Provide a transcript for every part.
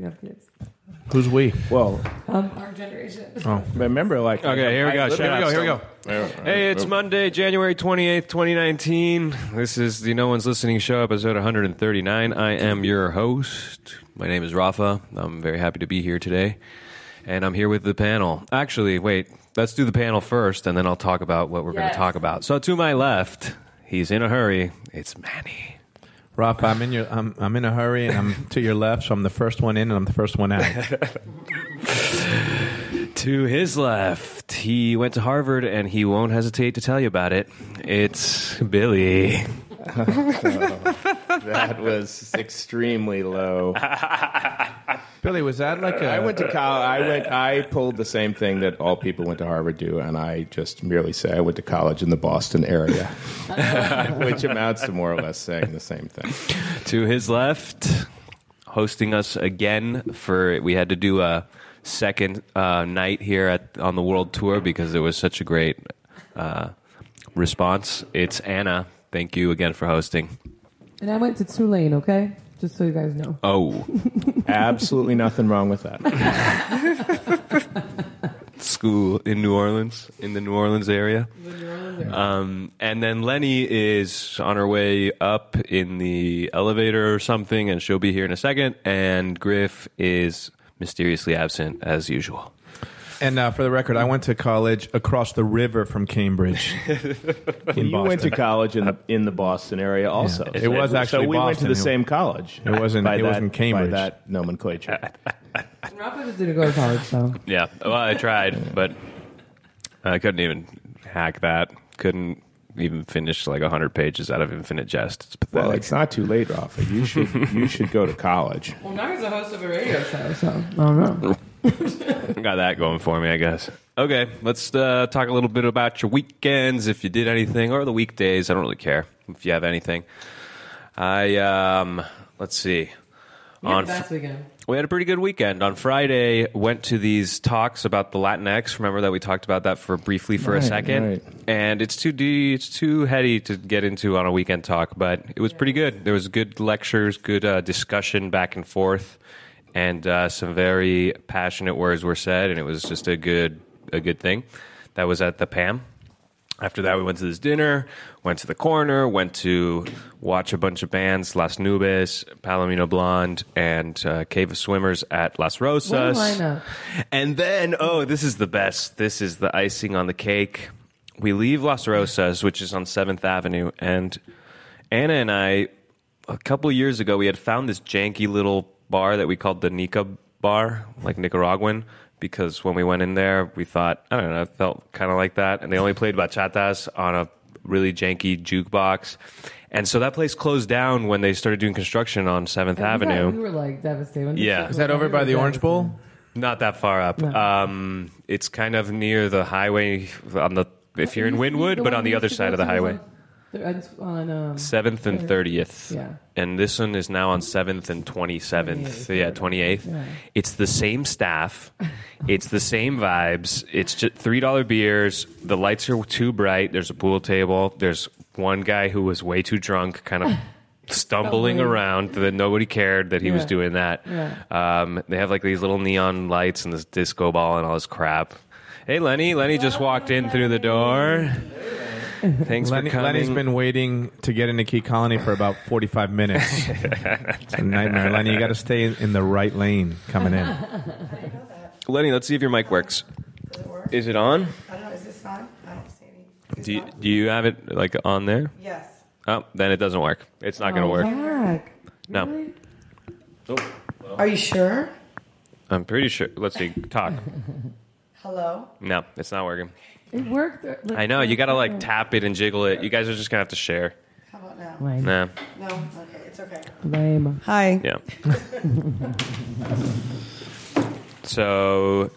have kids. Who's we? Well, Our generation. Oh, remember, like... Okay, here we go. here we go. Hey, it's Monday, January 28th, 2019. This is the No One's Listening Show, episode 139. I am your host. My name is Rafa. I'm very happy to be here today. And I'm here with the panel. Actually, wait, let's do the panel first, and then I'll talk about what we're going to talk about. So to my left, he's in a hurry. It's Manny. Rafa, I'm in a hurry, and I'm to your left, so I'm the first one in, and I'm the first one out. To his left, he went to Harvard, and he won't hesitate to tell you about it. It's Billy. That was extremely low. Billy, was that like a... I went to college. I pulled the same thing that all people went to Harvard do, and I just merely say I went to college in the Boston area, which amounts to more or less saying the same thing. To his left, hosting us again we had to do a second night here on the world tour because it was such a great response. It's Anna. Thank you again for hosting. And I went to Tulane, okay? Just so you guys know. Oh. Absolutely nothing wrong with that. School in New Orleans, in the New Orleans area. And then Lenny is on her way up in the elevator or something, and she'll be here in a second. And Griff is mysteriously absent, as usual. And for the record, I went to college across the river from Cambridge. You went to college in the Boston area also. Yeah. It was actually so we Boston. went to the same college. It wasn't Cambridge. By that nomenclature. Rafa just didn't go to college, so. Yeah, well, I tried, but I couldn't even hack that. Couldn't even finish like 100 pages out of Infinite Jest. It's pathetic. Well, it's not too late, Rafa. You should go to college. Well, now he's a host of a radio show, so I don't know. Got that going for me, I guess. Okay, let's talk a little bit about your weekends, if you did anything, or the weekdays. I don't really care if you have anything. Let's see. Last weekend. We had a pretty good weekend. On Friday, went to these talks about the Latinx. Remember that we talked about that briefly for a second? Right. And it's too heady to get into on a weekend talk, but it was pretty good. There was good lectures, good discussion back and forth, and some very passionate words were said, and it was just a good thing. That was at the PAM. After that, we went to this dinner, went to the corner, went to watch a bunch of bands, Las Nubes, Palomino Blonde, and Cave of Swimmers at Las Rosas. What a lineup. And then, this is the best. This is the icing on the cake. We leave Las Rosas, which is on 7th Avenue, and Anna and I, a couple of years ago, we had found this janky little bar that we called the Nica Bar, like Nicaraguan, because when we went in there, we thought, I don't know, it felt kind of like that. And they only played bachatas on a really janky jukebox. And so that place closed down when they started doing construction on 7th Avenue. We were like devastated. Yeah. Is that over by the Orange Bowl? Not that far up. No. It's kind of near the highway if you're in Wynwood, but on the other side of the highway. On 7th and 30th. Yeah. And this one is now on 7th and 27th. 28th. Yeah. It's the same staff. It's the same vibes. It's just $3 beers. The lights are too bright. There's a pool table. There's one guy who was way too drunk, kind of stumbling around that nobody cared that he was doing that. Yeah. They have like these little neon lights and this disco ball and all this crap. Hey, Lenny. Lenny just walked in through the door. Thanks for coming. Lenny's been waiting to get into Key Colony for about 45 minutes. It's a nightmare. Lenny, you got to stay in the right lane coming in. Lenny, let's see if your mic works. Does it work? Is it on? I don't know. Is this on? I don't see any. Is Do it on? you have it like on there? Yes. Oh, then it doesn't work. It's not going to work. Heck. No. Really? Oh, Are you sure? I'm pretty sure. Let's see. Talk. Hello? No, it's not working. It worked. I know. You got to like tap it and jiggle it. You guys are just going to have to share. How about now? Lame. Nah. No? Okay. It's okay. Lame. Hi. Yeah. So,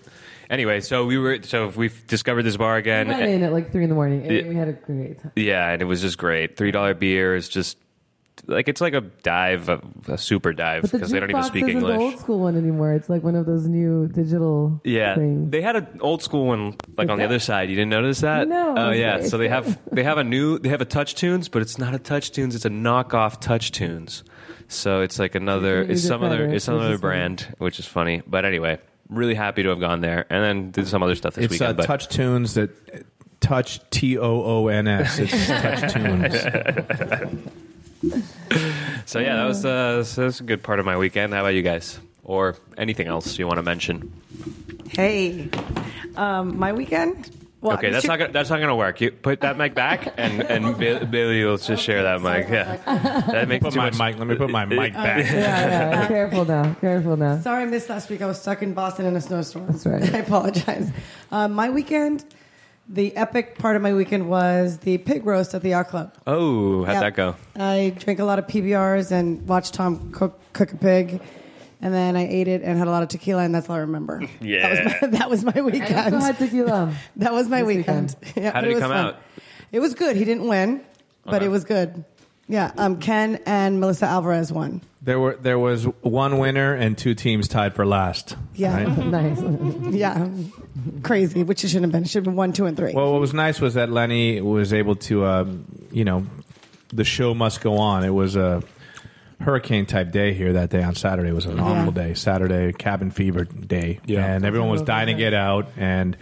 anyway, we've discovered this bar again. We went in at like 3 a.m. and we had a great time. Yeah, and it was just great. $3 beers, just like it's like a dive, a super dive, But the because they don't even jukebox speak isn't English. the old school one anymore. It's like one of those new digital things. They had an old school one like on the other side. You didn't notice that? No, Oh it's yeah. very So they have a Touch Tunes, but it's not a Touch Tunes. It's a knockoff Touch Tunes. So it's like another. giving you It's some the other. credit, It's some which other is funny. brand, which is funny. But anyway, really happy to have gone there, and then did some other stuff this It's weekend. But Touch Tunes that touch TOONS. It's Touch Tunes. so yeah, that was a good part of my weekend. How about you guys, or anything else you want to mention? Hey, my weekend. Well, Okay, that's not gonna work. You put that mic back, and Billy will just share that mic. Yeah, that makes Put too my much. mic. Let me put my mic back. Yeah. Careful now. Sorry I missed last week. I was stuck in Boston in a snowstorm. That's right. I apologize. My weekend, the epic part of my weekend was the pig roast at the yacht club. Oh, how'd Yep. that go? I drank a lot of PBRs and watched Tom cook a pig. And then I ate it and had a lot of tequila, and that's all I remember. Yeah. That was my I also weekend. had tequila. That was my This weekend. Yeah, How did it was come fun. out? It was good. He didn't win, but Okay. it was good. Yeah, Ken and Melissa Alvarez won. There was one winner and two teams tied for last. Yeah. right? Nice. Yeah, crazy, which it shouldn't have been. It should have been 1, 2, and 3. Well, what was nice was that Lenny was able to, the show must go on. It was a hurricane type day here that day on Saturday. It was an awful day. Saturday, cabin fever day. Yeah. And everyone was dying to get out. And,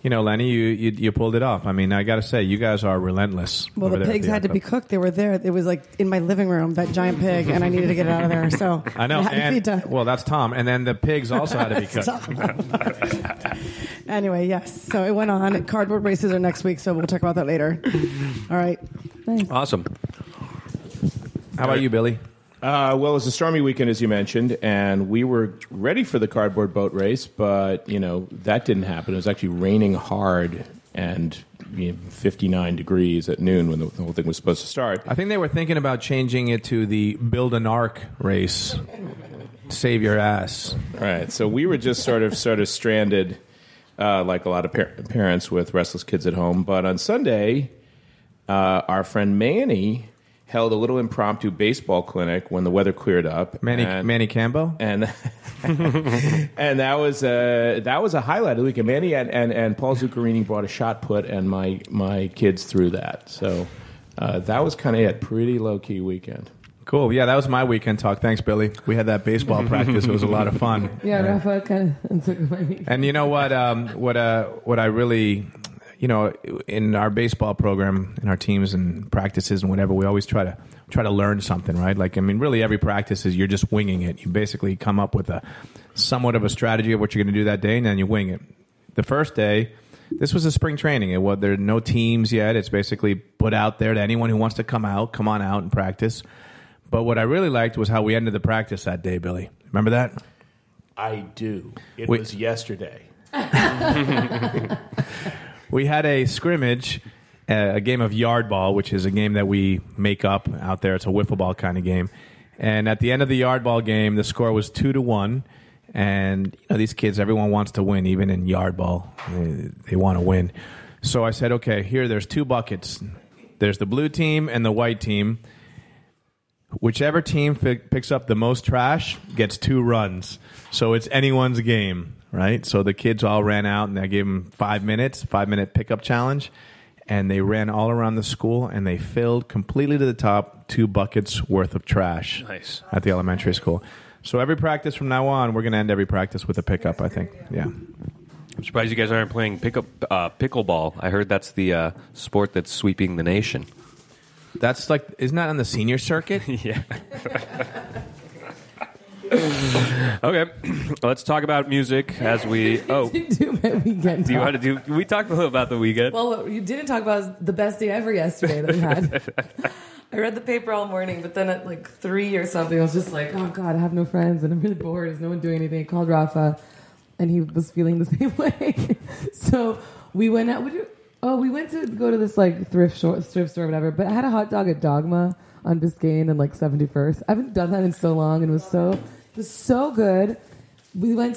Lenny, you pulled it off. I mean, I got to say, you guys are relentless. Well, over the there at pigs had to be yacht cooked. They were there. It was like in my living room, that giant pig, and I needed to get it out of there. So club. I know. it had to be done. Well, that's Tom. And then the pigs also had to be cooked. Anyway, yes. So it went on. Cardboard races are next week, so we'll talk about that later. All right. Nice. Awesome. How about you, Billy? Well, it was a stormy weekend, as you mentioned, and we were ready for the cardboard boat race, but, that didn't happen. It was actually raining hard and 59 degrees at noon when the whole thing was supposed to start. I think they were thinking about changing it to the Build an Ark race. Save your ass. All right, so we were just sort of stranded, like a lot of parents with restless kids at home. But on Sunday, our friend Manny held a little impromptu baseball clinic when the weather cleared up. Manny Cambo? And and that was a highlight of the weekend. Manny and Paul Zuccarini brought a shot put, and my kids threw that. So that was kind of it. Pretty low key weekend. Cool. Yeah, that was my weekend talk. Thanks, Billy. We had that baseball practice. It was a lot of fun. Yeah, Rafa kind of took my weekend. And you know what? What I really, in our baseball program, in our teams and practices and whatever, we always try to learn something, right? Like, I mean, really, every practice is you're just winging it. You basically come up with a somewhat of a strategy of what you're going to do that day, and then you wing it. The first day, this was a spring training. There are no teams yet. It's basically put out there to anyone who wants to come on out and practice. But what I really liked was how we ended the practice that day, Billy. Remember that? I do. It Wait. was yesterday. We had a scrimmage, a game of yard ball, which is a game that we make up out there. It's a wiffle ball kind of game. And at the end of the yard ball game, the score was 2-1. And these kids, everyone wants to win, even in yard ball. They want to win. So I said, okay, there's two buckets. There's the blue team and the white team. Whichever team picks up the most trash gets 2 runs. So it's anyone's game, right? So the kids all ran out, and I gave them 5 minutes, 5-minute pickup challenge. And they ran all around the school, and they filled completely to the top 2 buckets worth of trash. Nice. At the elementary school. So every practice from now on, we're going to end every practice with a pickup, I think. Yeah. I'm surprised you guys aren't playing pickleball. I heard that's the sport that's sweeping the nation. That's like, isn't that on the senior circuit? Yeah. Okay, let's talk about music as we. Oh, Do my weekend. do you talk. want to do? We talked a little about the weekend. Well, what you didn't talk about is the best day ever yesterday that we had. I read the paper all morning, but then at like 3 or something, I was just like, oh God, I have no friends and I'm really bored. There's no one doing anything. I called Rafa, and he was feeling the same way. So we went out. We went to go to this like thrift store, or whatever. But I had a hot dog at Dogma on Biscayne and like 71st. I haven't done that in so long, and it was so good. We took a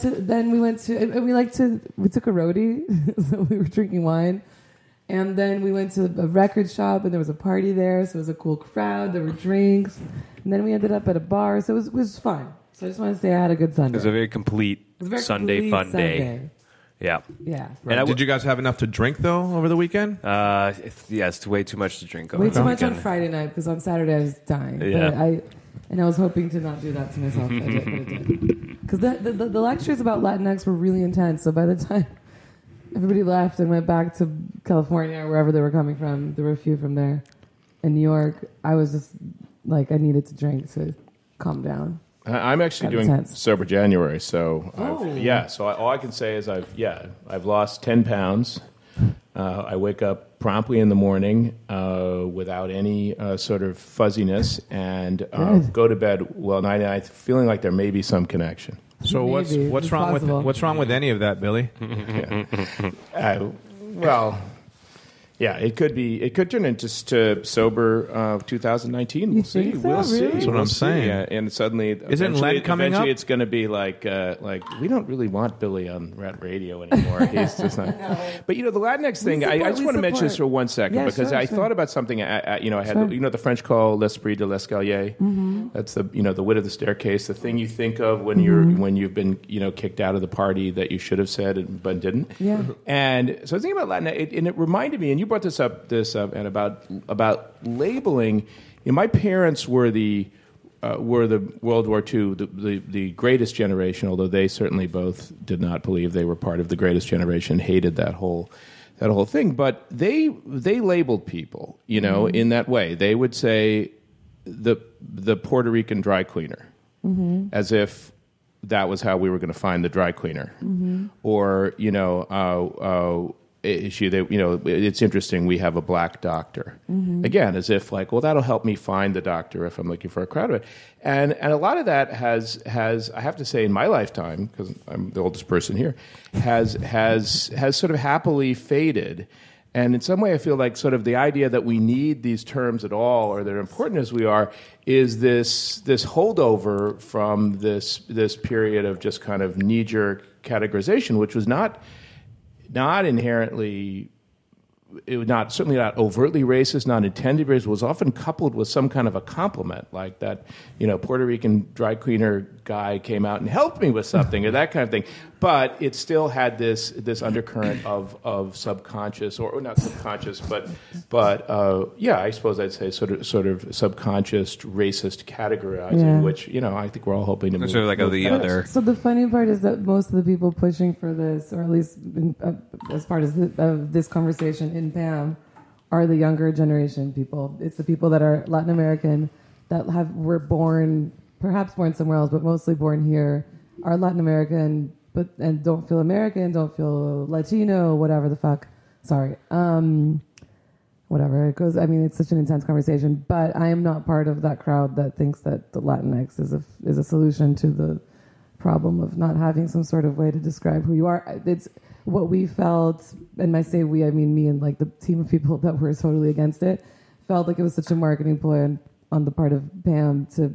roadie, so we were drinking wine, And then we went to a record shop, and there was a party there, so it was a cool crowd. There were drinks. And then we ended up at a bar, so it was fun. So I just want to say I had a good Sunday. It was a very complete Sunday fun day. Yeah. Yeah. Right. Did you guys have enough to drink, though, over the weekend? It's way too much to drink. Way too much on Friday night, because on Saturday I was dying. Yeah. But I was hoping to not do that to myself. I did, but I did. Because the lectures about Latinx were really intense, so by the time everybody left and went back to California or wherever they were coming from, there were a few from there, in New York, I was just like, I needed to drink to calm down. I'm actually doing Sober January, so all I can say is I've lost 10 pounds. I wake up promptly in the morning without any sort of fuzziness, and go to bed night feeling like there may be some connection. So what's wrong with any of that, Billy? It could turn into Sober 2019. We'll see. We'll see. That's what I'm saying. And suddenly, isn't Lent coming up? It's going to be like we don't really want Billy on radio anymore. He's just not. No. But the Latinx thing, I just want to mention this for 1 second because I thought about something. I had the French call l'esprit de l'escalier. Mm-hmm. That's the wit of the staircase. The thing you think of when you've been kicked out of the party that you should have said but didn't. Yeah. And so I was thinking about Latinx, and it reminded me, and you brought this up, and about labeling. My parents were the World War II, the greatest generation. Although they certainly both did not believe they were part of the greatest generation, hated that whole thing. But they labeled people, in that way. They would say the Puerto Rican dry cleaner, as if that was how we were going to find the dry cleaner, or issue that it's interesting we have a black doctor, again, as if that'll help me find the doctor if I'm looking for a crowd of it. And a lot of that has I have to say in my lifetime, because I'm the oldest person here, has sort of happily faded. And in some way I feel like sort of the idea that we need these terms at all, or they're important as we are, is this holdover from this period of just kind of knee-jerk categorization, which was not inherently, it was certainly not overtly racist, not intended racist. It was often coupled with some kind of a compliment, like that, Puerto Rican dry cleaner guy came out and helped me with something, or that kind of thing. But it still had this undercurrent of subconscious, or not subconscious, but I suppose I'd say sort of subconscious racist categorizing, which I think we're all hoping to move. Sort of like the other. So the funny part is that most of the people pushing for this, or at least as part of this conversation in PAM, are the younger generation people. It's the people that are Latin American, that were perhaps born somewhere else, but mostly born here, are Latin American, and don't feel American, don't feel Latino, whatever the fuck. Sorry. Whatever it goes. I mean, it's such an intense conversation, but I am not part of that crowd that thinks that the Latinx is a solution to the problem of not having some sort of way to describe who you are. It's what we felt, and I say we, I mean me and the team of people that were totally against it, felt like it was such a marketing ploy on the part of PAM to,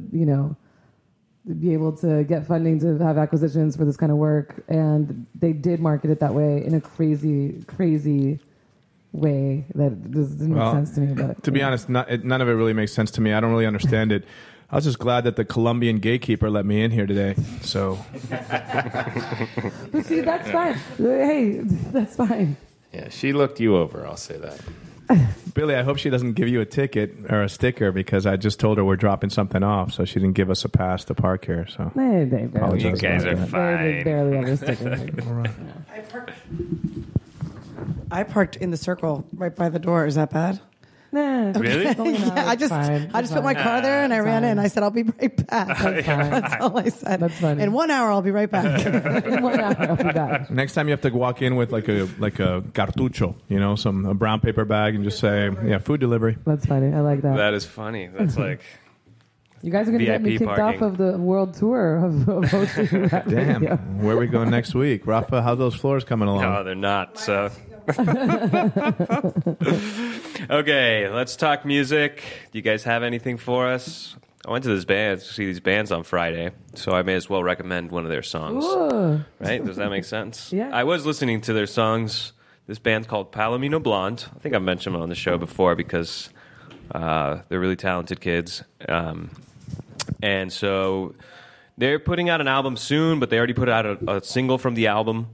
be able to get funding to have acquisitions for this kind of work. And they did market it that way in a crazy, crazy way that doesn't make sense to me. But to be honest, none of it really makes sense to me. I don't really understand it. I was just glad that the Colombian gatekeeper let me in here today. So, but see, that's fine. Hey, that's fine. Yeah, she looked you over. I'll say that. Billy, I hope she doesn't give you a ticket or a sticker, because I just told her we're dropping something off, so she didn't give us a pass to park here. So they barely, you guys are fine. They barely ever sticker. Right. I parked in the circle right by the door. Is that bad? Nah, really? Yeah, I just put my car there and I ran in. I said, I'll be right back. That's fine. That's all I said. That's funny. In 1 hour, I'll be right back. In 1 hour, I'll be back. Next time you have to walk in with like a cartucho, a brown paper bag, and just say, food delivery. That's funny. I like that. That is funny. That's like... You guys are going to get me kicked parking off of the world tour of hosting that Damn. radio. Where are we going next week? Rafa, how's those floors coming along? No, they're not, so... Okay, let's talk music. Do you guys have anything for us? I went to see these bands on Friday, so I may as well recommend one of their songs. Ooh. Right? Does that make sense? Yeah. I was listening to their songs this band's called Palomino Blonde. I think I've mentioned them on the show before because they're really talented kids. And so they're putting out an album soon, but they already put out a single from the album.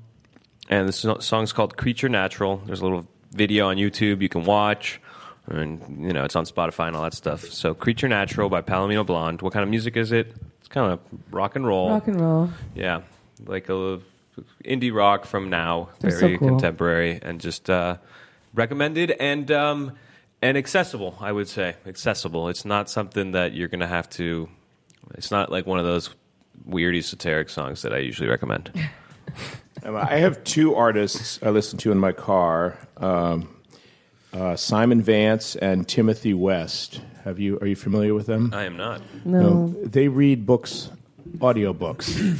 And this song's called Creature Natural. There's a little video on YouTube you can watch. And, you know, it's on Spotify and all that stuff. So Creature Natural by Palomino Blonde. What kind of music is it? It's kind of rock and roll. Rock and roll. Yeah. Like a indie rock from now. They're Very so cool. contemporary and just recommended and accessible, I would say. Accessible. It's not something that you're going to have to... It's not like one of those weird esoteric songs that I usually recommend. I have two artists I listen to in my car, Simon Vance and Timothy West. Are you familiar with them? I am not. No. They read books, audiobooks,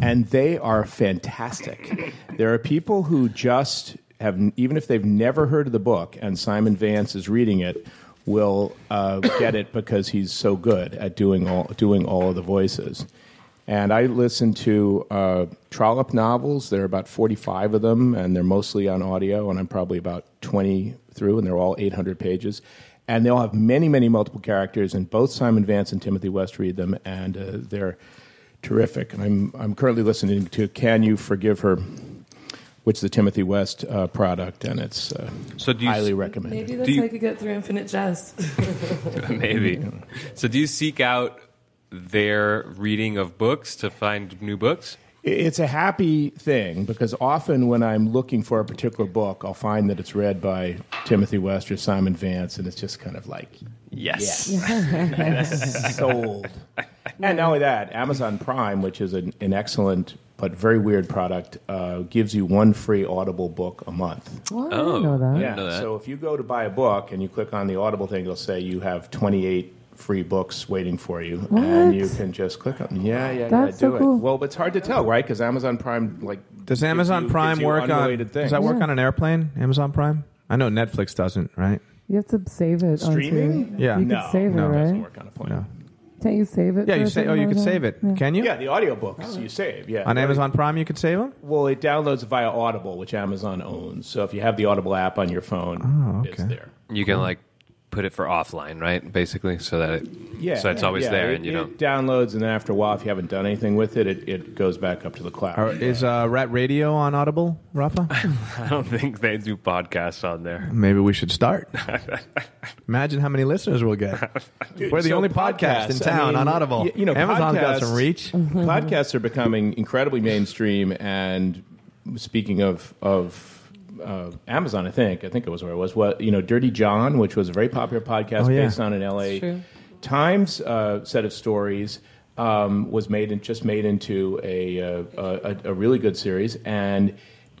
and they are fantastic. There are people who just have, even if they've never heard of the book, and Simon Vance is reading it, will get it because he's so good at doing all of the voices. And I listen to Trollope novels. There are about 45 of them, and they're mostly on audio, and I'm probably about 20 through, and they're all 800 pages. And they'll have many, many multiple characters, and both Simon Vance and Timothy West read them, and they're terrific. And I'm currently listening to Can You Forgive Her, which is the Timothy West product, and it's highly recommended. Maybe that's how I could get through Infinite Jest. Maybe. So do you seek out their reading of books to find new books? It's a happy thing because often when I'm looking for a particular book, I'll find that it's read by Timothy West or Simon Vance, and it's just kind of like, yes. Sold. And not only that, Amazon Prime, which is an excellent but very weird product, gives you one free Audible book a month. Well, I didn't know that. Yeah, know that. So if you go to buy a book and you click on the Audible thing, it'll say you have 28 free books waiting for you, What? and you can just click on them. Yeah, That's do so it. cool. Well, it's hard to tell, right? Because Amazon Prime, Does Amazon Prime work on? unrelated things. Does that work on an airplane? Amazon Prime? I know Netflix doesn't, right? You have to save it. Streaming? Onto, Yeah. You No, can save it, no, it doesn't right? work on a plane. No. Can't you save it? Yeah, for you a say. certain Oh, you amount can of save time? it. Yeah. Can you? Yeah, the audiobooks you save. Yeah, On Amazon Prime, you could save them. Well, it downloads via Audible, which Amazon owns. So if you have the Audible app on your phone, it's there. You can like put it for offline, right? Basically, so that it's always there, and you don't. It downloads, and then after a while, if you haven't done anything with it, it goes back up to the cloud. Is Rat Radio on Audible, Rafa? I don't think they do podcasts on there. Maybe we should start. Imagine how many listeners we'll get. We're the so only podcast in podcasts, town on Audible. Amazon's got some podcasts- reach. Podcasts are becoming incredibly mainstream, and speaking of Amazon, I think it was where it was. Dirty John, which was a very popular podcast based on an LA True. Times set of stories, was made into a really good series, and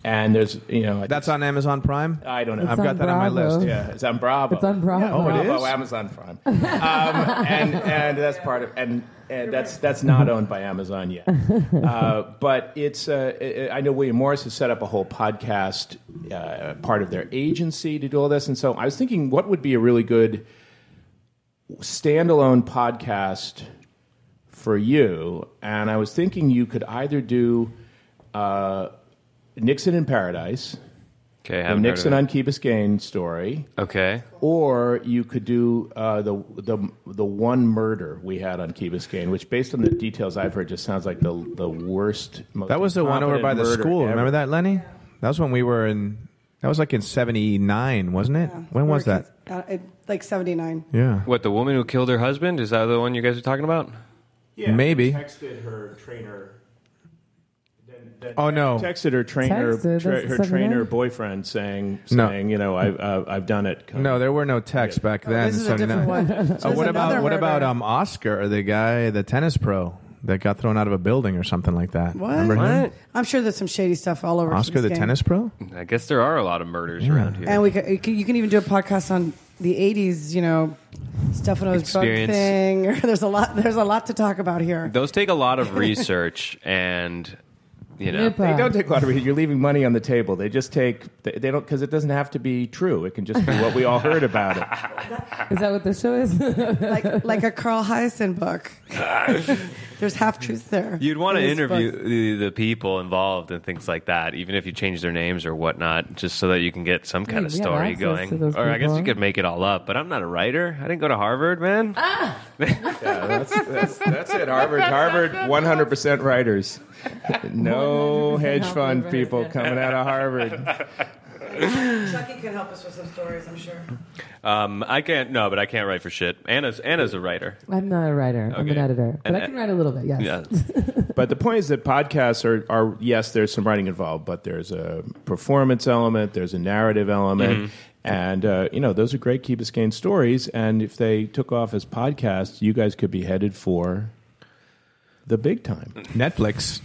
there's That's on Amazon Prime. I don't know. I've got that on my Bravo. list. Yeah, it's on Bravo. It's on Bravo. Yeah, Oh, it Bravo, is? Amazon Prime, and that's part of and that's not owned by Amazon yet. But it's I know William Morris has set up a whole podcast part of their agency to do all this, and so I was thinking, what would be a really good standalone podcast for you? And I was thinking you could either do Nixon in Paradise. Okay, I The haven't Nixon heard on of Key Biscayne story, it. Okay, or you could do the one murder we had on Key Biscayne, which, based on the details I've heard, just sounds like the worst. Most That was the one over by the incompetent school. murder ever. Remember that, Lenny? That was when we were in. That was like in '79, wasn't it? When was that? Like 79. Yeah. what, the woman who killed her husband? Is that the one you guys are talking about? Yeah, Maybe. texted her trainer. Oh no. Texted her trainer, Texted? That's her 79? trainer boyfriend, saying, No. I've done it. No, there were no texts back then. This is a different one. Oh, what about murder. Oscar, the guy, the tennis pro that got thrown out of a building or something like that? What? Remember him? What? I'm sure there's some shady stuff all over. Oscar, the Key Biscayne. tennis pro? I guess there are a lot of murders around here. And you can even do a podcast on the 80s, Stefano's bug Experience. thing. There's a lot to talk about here. Those take a lot of research, and You know, They don't take lottery. You're leaving money on the table. They just take. They don't because it doesn't have to be true. It can just be what we all heard about it. Is that what the show is? like a Carl Hyacin book. There's half truth there. you'd want to in this interview book. the people involved and things like that, even if you change their names or whatnot, just so that you can get some kind of we have story access going. to those Or I guess you people. could make it all up. But I'm not a writer. I didn't go to Harvard, man. Yeah, that's it. Harvard, 100% writers. No 100% hedge Harvard fund writers, people yeah. coming out of Harvard. Chucky could help us with some stories, I'm sure. I can't. No, but I can't write for shit. Anna's a writer. I'm not a writer. I'm an Okay. editor. But And- I can write a little bit, yes. Yeah. But the point is that podcasts are yes, there's some writing involved, but there's a performance element, there's a narrative element, and those are great Key Biscayne stories. And if they took off as podcasts, you guys could be headed for the big time. Netflix.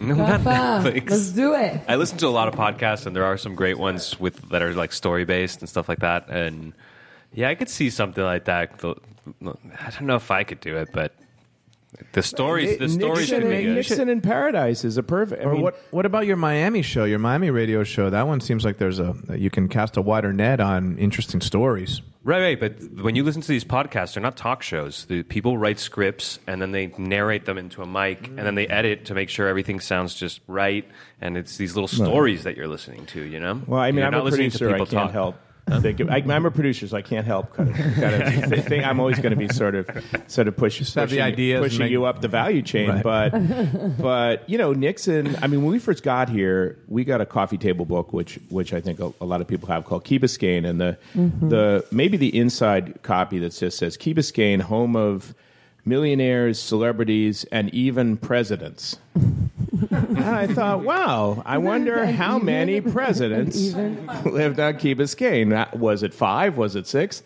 No, not Rafa, Netflix. let's do it. I listen to a lot of podcasts, and there are some great ones that are like story based and stuff like that. And yeah, I could see something like that. I don't know if I could do it, but the stories should be good. Nixon in Paradise is a perfect. Or what about your Miami show, your Miami radio show? That one seems like you can cast a wider net on interesting stories. Right. But when you listen to these podcasts, they're not talk shows. The people write scripts, and then they narrate them into a mic, and then they edit to make sure everything sounds just right. And it's these little stories that you're listening to, you know? Well, I mean, You're I'm not a listening to producer. I people can't talk. help. I'm a producer, so I can't help kind of thing. I'm always going to be sort of have the ideas and pushing make- you up the value chain. Right. But Nixon. I mean, when we first got here, we got a coffee table book, which I think a lot of people have, called Key Biscayne, and the maybe the inside copy that just says Key Biscayne, home of millionaires, celebrities, and even presidents. And I thought, wow, I wonder how many presidents lived on Key Biscayne. Was it 5? Was it 6?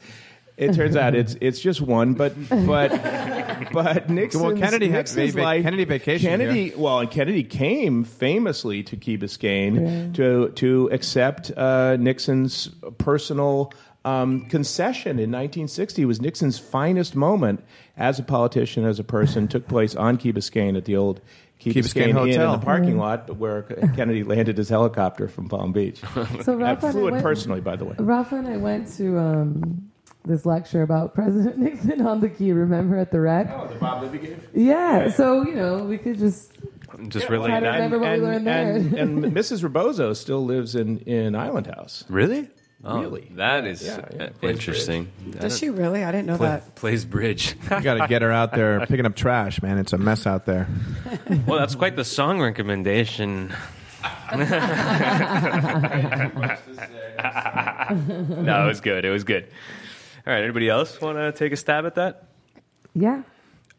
It turns out it's just one, but Nixon's, Well, Kennedy had Nixon's life, Kennedy vacation here. and Kennedy came famously to Key Biscayne to accept Nixon's personal concession in 1960. It was Nixon's finest moment as a politician, as a person, took place on Key Biscayne at the old Key Biscayne Inn Hotel. in the parking lot where Kennedy landed his helicopter from Palm Beach. So I Rafa flew and I it personally, by the way. Rafa and I went to this lecture about President Nixon on the Key, remember, at the Rec? Oh, the Bob Libby gave? Yeah, so, we could just... Just try relate to that. remember what we learned there. And Mrs. Rebozo still lives in Island House. Really? Oh, Really? that is Yeah. interesting. Does she really? I didn't know that. Plays bridge. You got to get her out there picking up trash, man. It's a mess out there. Well, that's quite the song recommendation. No, it was good. It was good. All right, anybody else want to take a stab at that? Yeah.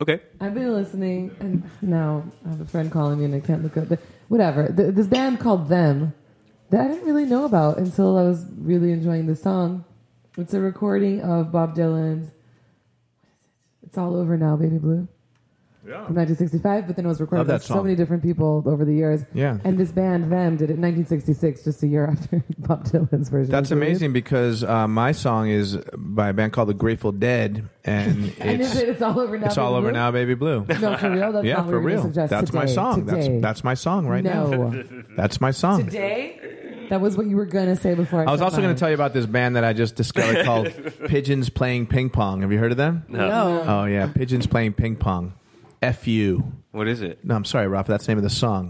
Okay. I've been listening, and now I have a friend calling me, and I can't look up. Whatever. This band called Them that I didn't really know about until I was really enjoying the song. It's a recording of Bob Dylan's It's All Over Now, Baby Blue. Yeah. From 1965, but then it was recorded Love that by so song. many different people over the years. Yeah. And this band, Them, did it in 1966, just a year after Bob Dylan's version. That's was released. amazing because my song is by a band called the Grateful Dead, and And it's All Over Now, It's All Baby Over Blue? Now, Baby Blue. No, for real? That's Yeah, not what for we're real. gonna suggest That's my today. song. Today. That's my song right now. No. That's my song. Today? That was what you were going to say before I was said also going mine. to tell you about this band that I just discovered called Pigeons Playing Ping Pong. Have you heard of them? No. Oh, yeah. Pigeons Playing Ping Pong. F-U. What is it? No, I'm sorry, Rafa. That's the name of the song.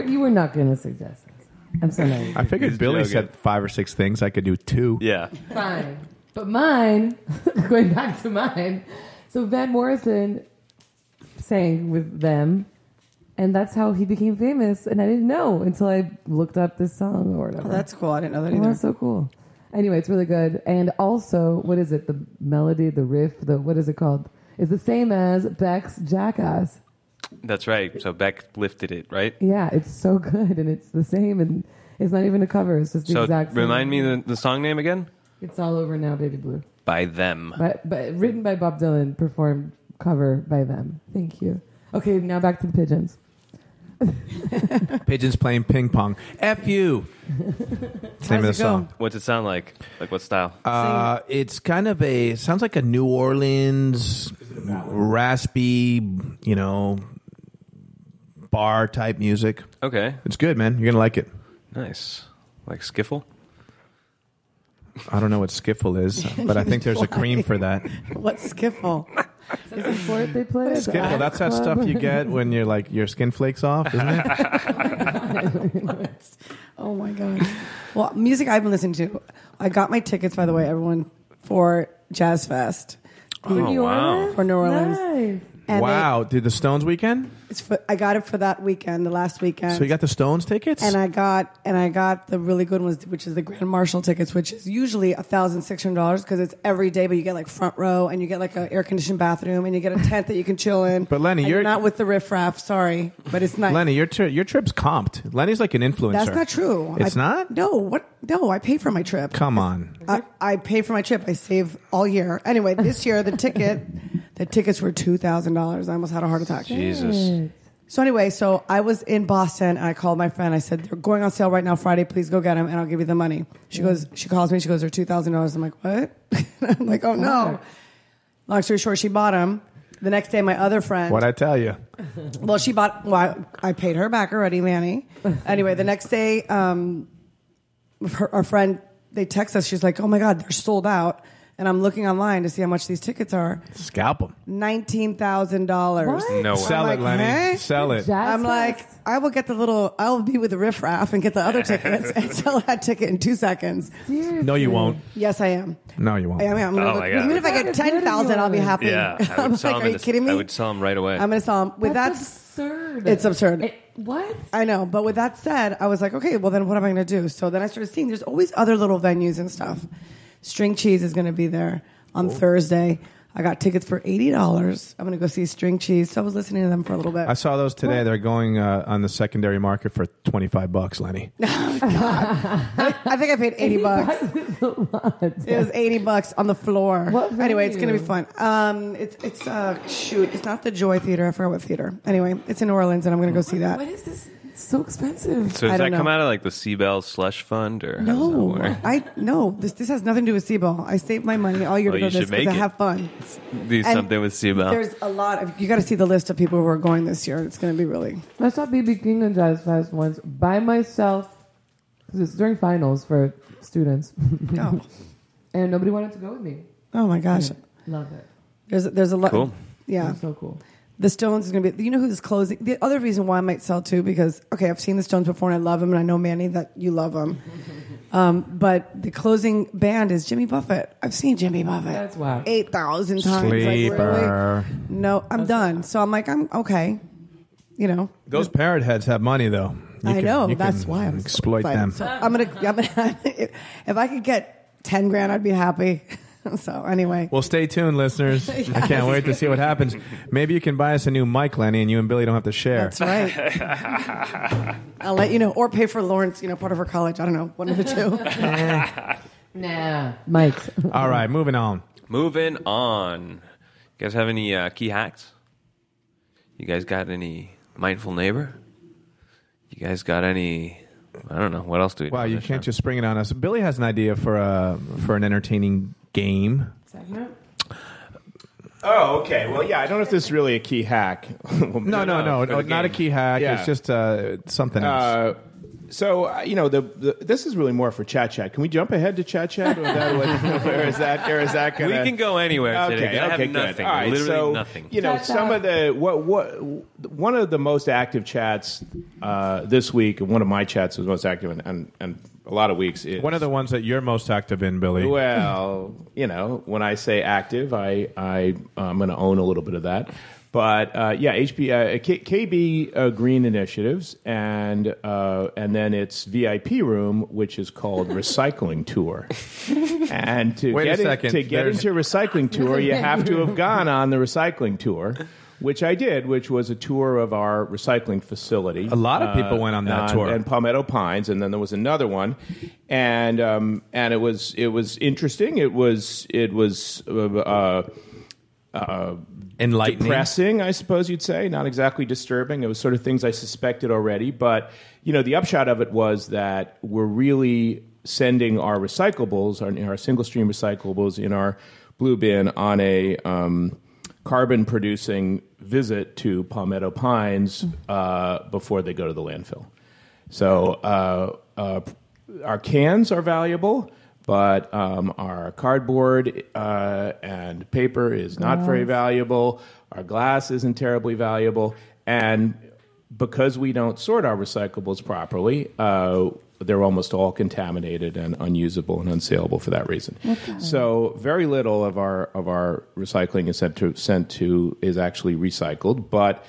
You were not going to suggest this. I'm so nice. I figured He's Billy joking. said 5 or 6 things. I could do 2. Yeah. Fine. But mine, going back to mine, so Van Morrison sang with them, and that's how he became famous, and I didn't know until I looked up this song or whatever. Oh, that's cool. I didn't know that Oh, either. that's so cool. Anyway, it's really good. And also, what is it? The melody, the riff, what is it called? It's the same as Beck's Jackass. That's right. So Beck lifted it, right? Yeah, it's so good, and it's the same, and it's not even a cover. It's just the So exact same. remind me the song name again? It's All Over Now, Baby Blue. By Them. But written by Bob Dylan, performed cover by them. Thank you. Okay, now back to the pigeons. Pigeons Playing Ping Pong. F-U. It's the name of the How's it song. go? What's it sound like? Like what style? It's kind of sounds like a New Orleans raspy, bar type music. Okay. It's good, man. You're gonna like it. Nice. Like skiffle? I don't know what skiffle is, but I think there's a cream for that. What's skiffle? Is it sport they play? The Skiffle, Axe that's that Club? stuff you get when you're like your skin flakes off, isn't it? Oh my god. Well, music I've been listening to. I got my tickets, by the way, everyone, for Jazz Fest Oh, wow. for New Orleans. Nice. And Wow, did the Stones weekend? I got it for that weekend, the last weekend. So you got the Stones tickets? and I got the really good ones, which is the Grand Marshal tickets, which is usually $1,600 because it's every day, but you get like front row and you get like an air conditioned bathroom and you get a tent that you can chill in. But Lenny, And you're not with the riffraff. Sorry, but it's nice. Lenny, your trip's comped. Lenny's like an influencer. That's not true. It's not? No. What? No, I pay for my trip. Come on. I pay for my trip. I save all year. Anyway, this year the tickets were $2,000. I almost had a heart attack. Jesus. So anyway, so I was in Boston and I called my friend. I said, they're going on sale right now Friday. Please go get them and I'll give you the money. She calls me. She goes, they're $2,000. I'm like, what? I'm like, oh no. Long story short, she bought them. The next day, my other friend. What'd I tell you? Well, I paid her back already, Manny. Anyway, the next day, our friend, they text us. She's like, oh my God, they're sold out. And I'm looking online to see how much these tickets are. Scalp them. $19,000. No way. Sell like, it, Lenny. hey? Sell it. Jazz I'm like, Fest? I will get I'll be with the riffraff and get the other tickets and sell that ticket in 2 seconds. Seriously? No, you won't. Yes, I am. No, you won't. I am. Oh, my God. Even if I get 10,000, I'll be happy. Yeah. I I'm would sell like, them are you kidding me? I would sell them right away. I'm going to sell them. With That's that, absurd. it's absurd. What? I know, but with that said, I was like, okay, well then what am I going to do? So then I started seeing there's always other little venues and stuff. String Cheese is going to be there on Thursday. I got tickets for $80. I'm going to go see String Cheese. So I was listening to them for a little bit. I saw those today. They're going on the secondary market for $25, Lenny. I think I paid $80. It's a lot. It was $80 on the floor. What Anyway, it's going to venue? be fun. It's not the Joy Theater. I forgot what theater. Anyway, it's in New Orleans, and I'm going to go see that. What is this? It's so expensive. So I does don't that come know. out of like the Seabell slush fund or how does that No, work? This has nothing to do with Seaball. I saved my money all year to Well, go you to this should make because I it. have fun. Do And something with Seabell. There's a lot of. You got to see the list of people who are going this year. It's going to be really. I saw BB King and Jazz Fest once by myself. 'Cause it's during finals for students, Oh, and nobody wanted to go with me. oh my gosh. Love it. There's a lot. Cool. Yeah. It's so cool. The Stones is going to be. You know who's closing? The other reason why I might sell too, because okay, I've seen the Stones before and I love them, and I know Manny that you love them. But the closing band is Jimmy Buffett. I've seen Jimmy Buffett. That's wow. 8,000 times. Like, Sleeper. really? No, I'm done. So I'm like, I'm okay. You know. Those parrot heads have money, though. I know. You That's can why I'm exploit so excited. them. So I'm gonna. If I could get 10 grand, I'd be happy. So anyway. Well, stay tuned, listeners. I can't wait to see what happens. Maybe you can buy us a new mic, Lenny, and you and Billy don't have to share. That's right. I'll let you know, or pay for Lawrence, part of her college. I don't know, one of the two. Nah, Mike's. All right, moving on. Moving on. You guys have any key hacks? You guys got any mindful neighbor? You guys got any? I don't know. What else do we? Wow, do on you this can't show? just spring it on us. Billy has an idea for an entertaining game. Segment? Oh, okay. Well, yeah, I don't know if this is really a key hack. No, not a key hack. Yeah. It's just something else. This is really more for Chat Chat. Can we jump ahead to Chat Chat, or is that We gonna? can go anywhere today. I have good. nothing. All right, Literally so, nothing. Chat some of the one of the most active chats this week, and one of my chats was most active, and a lot of weeks. Is, One of the ones that you're most active in, Billy. well, when I say active, I'm going to own a little bit of that. But KB Green Initiatives, and then it's VIP Room, which is called Recycling Tour. And to Wait a get second. into Recycling Tour, you have to have gone on the Recycling Tour, which I did, which was a tour of our recycling facility. A lot of people went on that tour. And Palmetto Pines, and then there was another one, and it was interesting. It was Enlightening. depressing, I suppose you'd say. Not exactly disturbing. It was sort of things I suspected already. But, the upshot of it was that we're really sending our recyclables, our single-stream recyclables in our blue bin on a carbon-producing visit to Palmetto Pines before they go to the landfill. So our cans are valuable, but our cardboard and paper is not very valuable. Our glass isn't terribly valuable. And because we don't sort our recyclables properly, they're almost all contaminated and unusable and unsaleable for that reason. Okay. So very little of our recycling is sent to is actually recycled, but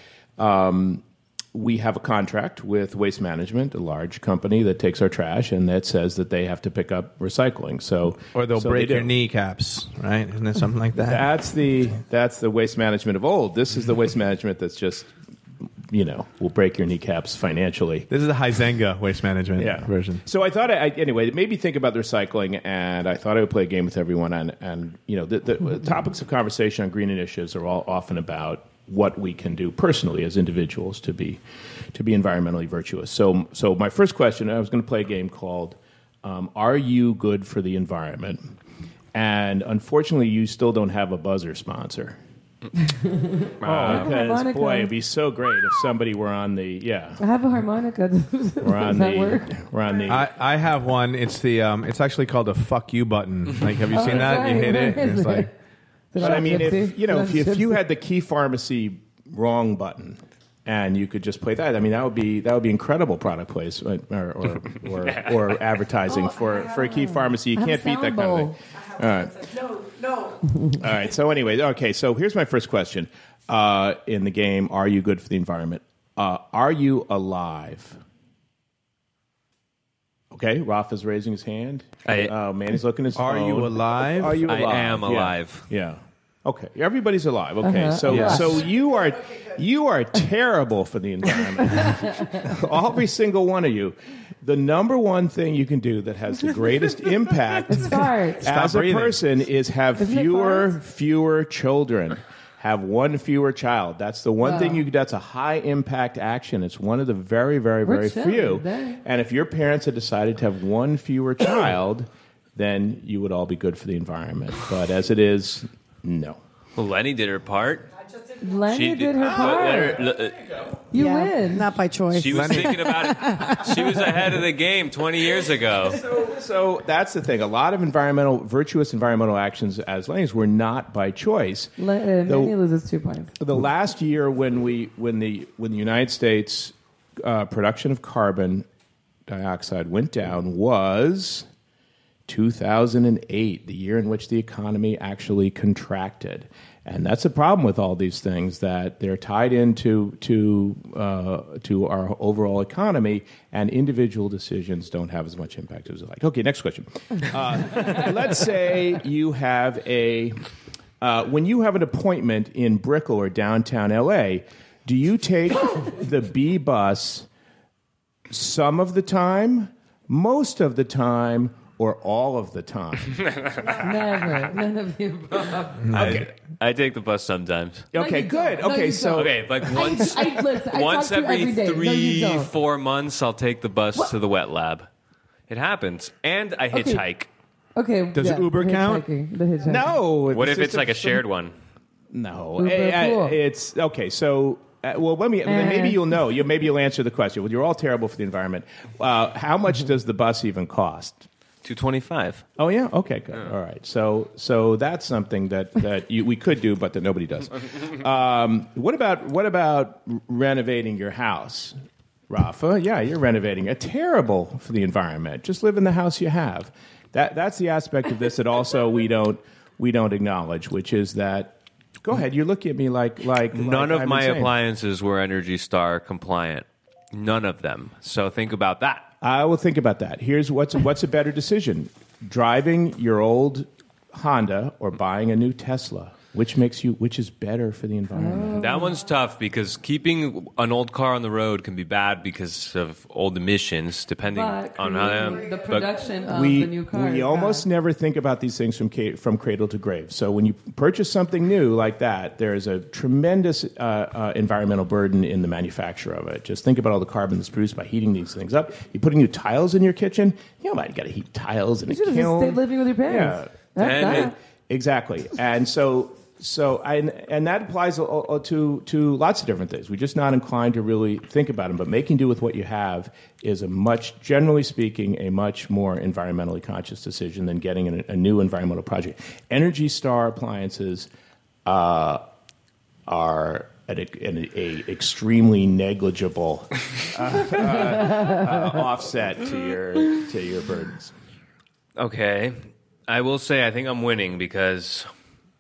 we have a contract with Waste Management, a large company that takes our trash, and that says that they have to pick up recycling. So, or they'll break your kneecaps, right? Isn't it something like that? That's the Waste Management of old. This is the Waste Management that's just, will break your kneecaps financially. This is the Huizenga Waste Management version. So I thought, anyway, it made me think about the recycling, and I thought I would play a game with everyone. And the topics of conversation on green initiatives are all often about what we can do personally as individuals to be environmentally virtuous. So my first question, I was going to play a game called Are You Good for the Environment? And unfortunately, you still don't have a buzzer sponsor. Because, boy, it'd be so great if somebody were on the I have a harmonica. We're on the. I have one. It's it's actually called a "fuck you" button. Like, have you seen that? You hit it. And it's like. But I mean, if you had the Key Pharmacy wrong button, and you could just play that, I mean, that would be incredible product placement or advertising for a Key Pharmacy. You can't beat that kind of thing. All right. No. All right. So anyway, okay. So here's my first question in the game: Are you good for the environment? Are you alive? Okay, Rafa's raising his hand. Manny's looking at his phone. Are you alive? Are you alive? I am alive. Yeah. Okay. Everybody's alive. Okay. So you are terrible for the environment. Every single one of you. The number one thing you can do that has the greatest impact as a person is have fewer children. Have one fewer child. That's the one thing that's a high impact action. It's one of the very, very, very few. And if your parents had decided to have one fewer child, then you would all be good for the environment. But as it is, no. Well, Lenny did her part. Lenny did her part. You win. Not by choice. She was thinking about it. She was ahead of the game 20 years ago. So that's the thing. A lot of virtuous environmental actions as Lenny's were not by choice. Lenny loses 2 points. The last year when the United States production of carbon dioxide went down was 2008, the year in which the economy actually contracted. And that's a problem with all these things, that they're tied into our overall economy, and individual decisions don't have as much impact as we like. Okay, next question. Let's say you have when you have an appointment in Brickell or downtown L.A., do you take the B bus some of the time, most of the time, or all of the time? Never. None of the above. Okay. I take the bus sometimes. Okay, good. Okay, so okay, like once once every every 3-4 months, I'll take the bus to the wet lab. It happens, and I hitchhike. Okay, does Uber count? The hitchhiking. No. What if it's like a shared one? No, Uber, cool. It's okay. So. Well, maybe you'll know. Maybe you'll answer the question. Well, you're all terrible for the environment. How much does the bus even cost? $225. Oh yeah. Okay. Good. Yeah. All right. So that's something that we could do, but that nobody does. What about renovating your house, Rafa? Yeah, you're renovating it. Terrible for the environment. Just live in the house you have. That's the aspect of this that also we don't acknowledge, which is that. Go ahead. You're looking at me like none of my insane. appliances were Energy Star compliant. None of them. So think about that. I will think about that. Here's what's a better decision: driving your old Honda or buying a new Tesla. Which is better for the environment? That one's tough because keeping an old car on the road can be bad because of old emissions, depending on how the production of the new car. We almost never think about these things from cradle to grave. So when you purchase something new like that, there is a tremendous environmental burden in the manufacture of it. Just think about all the carbon that's produced by heating these things up. You're putting new tiles in your kitchen. You got to heat tiles in a kiln. You should have just stayed living with your parents. Yeah. Exactly. And so and that applies to lots of different things. We're just not inclined to really think about them. But making do with what you have is generally speaking, a much more environmentally conscious decision than getting a new environmental project. Energy Star appliances are an extremely negligible offset to your burdens. Okay, I will say I think I'm winning because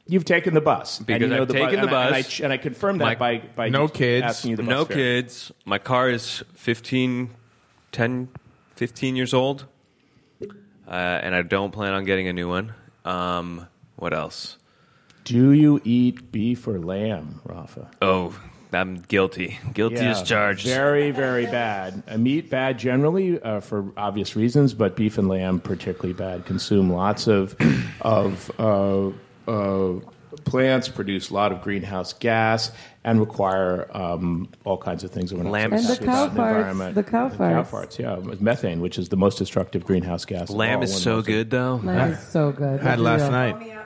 you've taken the bus. Because I've taken the bus, and I confirmed that by no kids, asking you the bus no fare. kids. My car is 15 years old, and I don't plan on getting a new one. What else? Do you eat beef or lamb, Rafa? Oh, I'm guilty. Guilty as charged. Very, very bad. Meat bad generally for obvious reasons, but beef and lamb particularly bad. Consume lots of plants, produce a lot of greenhouse gas, and require all kinds of things that we're not Lamb supposed is to do about farts. The cow farts. Yeah, methane, which is the most destructive greenhouse gas. Lamb is so good, though. Lamb is so good. Had last night.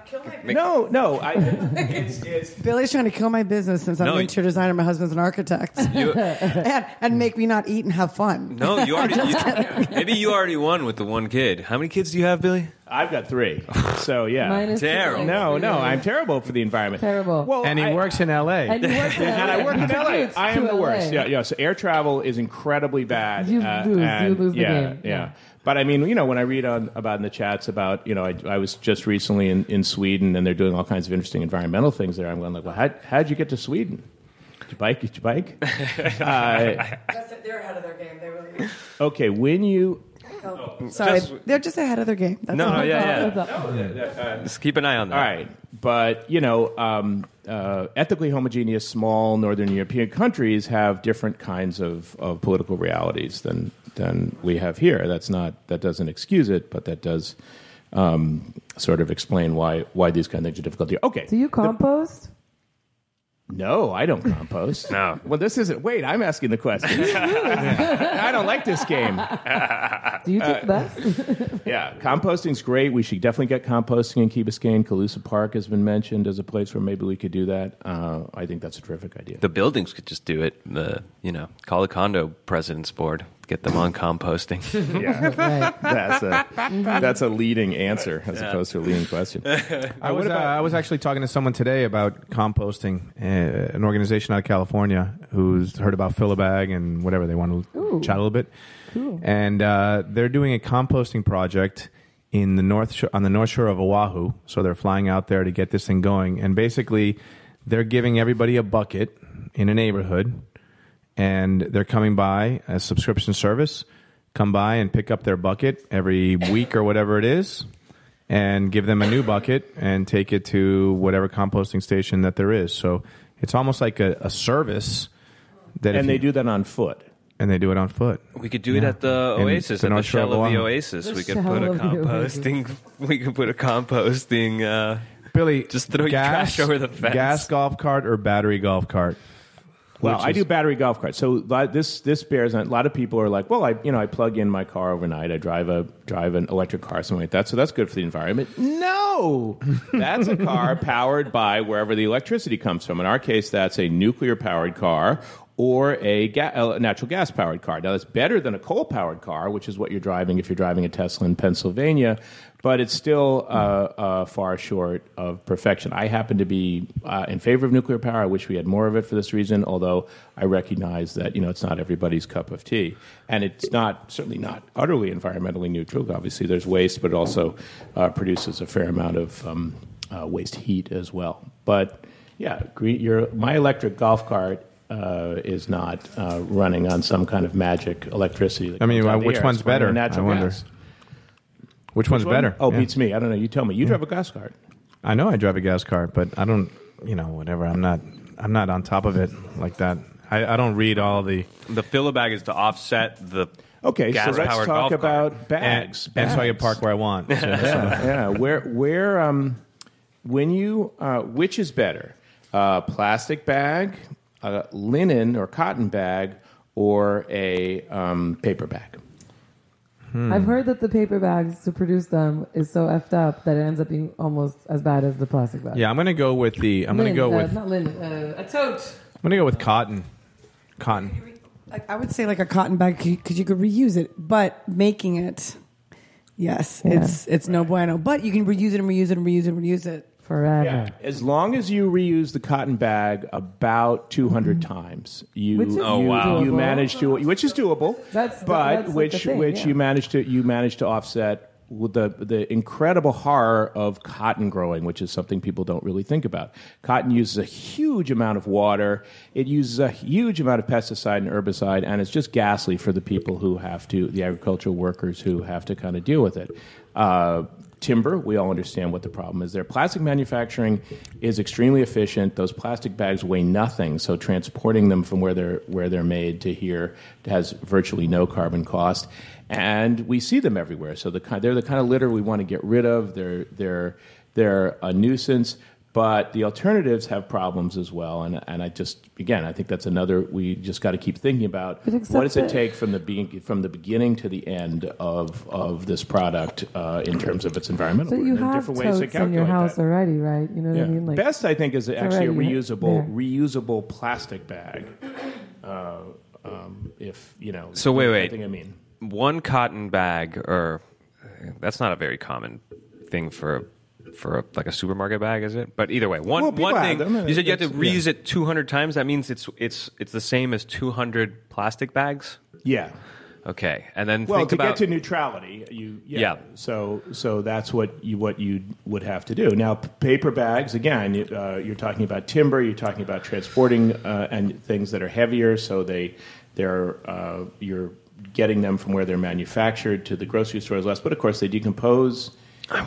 No, it's Billy's trying to kill my business since I'm No, an interior designer. My husband's an architect, and make me not eat and have fun. No, maybe you already won with the one kid. How many kids do you have, Billy? I've got 3, so yeah. Mine is Terrible. No, I'm terrible for the environment. Terrible. Well, And he works in L.A. And you work in and I work in LA. Contributes I am to the LA. worst. Yeah. So air travel is incredibly bad. You lose the game. Yeah. But I mean, when I read about in the chats about, I was just recently in Sweden and they're doing all kinds of interesting environmental things there. I'm going like, well, how'd you get to Sweden? Did you bike? They're ahead of their game. They really. Okay, when you. Sorry, they're just ahead of their game. That's all. Just keep an eye on that. All right, but ethically homogeneous small northern European countries have different kinds of political realities than we have here. That doesn't excuse it, but that does sort of explain why these kind of things are difficult here. Okay, Do you compost? No, I don't compost. No. Well, this isn't. Wait, I'm asking the question. I don't like this game. Do you take the bus? Yeah, composting's great. We should definitely get composting in Key Biscayne. Calusa Park has been mentioned as a place where maybe we could do that. I think that's a terrific idea. The buildings could just do it. Call the condo president's board. Get them on composting. Yeah, right. That's a leading answer as opposed to a leading question. I was actually talking to someone today about composting, an organization out of California who's heard about Fill-A-Bag and whatever. They want to chat a little bit. Cool. And they're doing a composting project on the North Shore of Oahu. So they're flying out there to get this thing going. And basically, they're giving everybody a bucket in a neighborhood. And they're coming by a subscription service, come by and pick up their bucket every week or whatever it is, and give them a new bucket and take it to whatever composting station that there is. So it's almost like a service. And they do that on foot. And they do it on foot. We could do it at the Oasis, at the shell of the Oasis. We could put a composting. We could put a composting. Billy, just throw your trash over the fence. Gas golf cart or battery golf cart? Well, I do battery golf carts. So this bears on. A lot of people are like, well, I plug in my car overnight. I drive an electric car, something like that. So that's good for the environment. No, that's a car powered by wherever the electricity comes from. In our case, that's a nuclear powered car or a natural gas powered car. Now, that's better than a coal powered car, which is what you're driving if you're driving a Tesla in Pennsylvania. But it's still far short of perfection. I happen to be in favor of nuclear power. I wish we had more of it for this reason, although I recognize that it's not everybody's cup of tea. And it's certainly not utterly environmentally neutral. Obviously, there's waste, but it also produces a fair amount of waste heat as well. But, yeah, my electric golf cart is not running on some kind of magic electricity. I mean, which one's better? I wonder. Gas. Which one's better? Oh, beats me. I don't know. You tell me. You drive a gas cart. I know I drive a gas cart, but I don't. Whatever. I'm not on top of it like that. I don't read all the. The Fill-A-Bag is to offset the. Okay, so let's talk about bags. And so I can park where I want. So, yeah. Which is better, plastic bag, a linen or cotton bag, or a paper bag? I've heard that the paper bags to produce them is so effed up that it ends up being almost as bad as the plastic bag. Yeah, I'm going to go with not linen, a tote. I'm going to go with cotton. Cotton. Like, I would say like a cotton bag because you could reuse it, but making it, yes, it's no bueno. But you can reuse it and reuse it and reuse it and reuse it. Forever. Yeah, as long as you reuse the cotton bag about 200 times, you manage to, which is doable. That's which the thing, which yeah. you manage to offset with the incredible horror of cotton growing, which is something people don't really think about. Cotton uses a huge amount of water. It uses a huge amount of pesticide and herbicide, and it's just ghastly for the people who have to, the agricultural workers who have to kind of deal with it. Timber, we all understand what the problem is there. Plastic manufacturing is extremely efficient. Those plastic bags weigh nothing, so transporting them from where they're made to here has virtually no carbon cost. And we see them everywhere. So they're the kind of litter we want to get rid of. They're a nuisance. But the alternatives have problems as well, and I think that's another we just got to keep thinking about. What does it take from the beginning to the end of this product in terms of its environmental? So you have different ways to totes in your house already, right? You know what I mean? Like, best, I think, is actually a already reusable plastic bag. If you know. So wait. I think I mean one cotton bag, or that's not a very common thing for like a supermarket bag, is it? But either way, one thing you said you have to reuse it 200 times. That means it's the same as 200 plastic bags. Yeah. Okay, and then get to neutrality, So that's what you would have to do. Now, paper bags again. You're talking about timber. You're talking about transporting and things that are heavier. So you're getting them from where they're manufactured to the grocery stores less. But of course, they decompose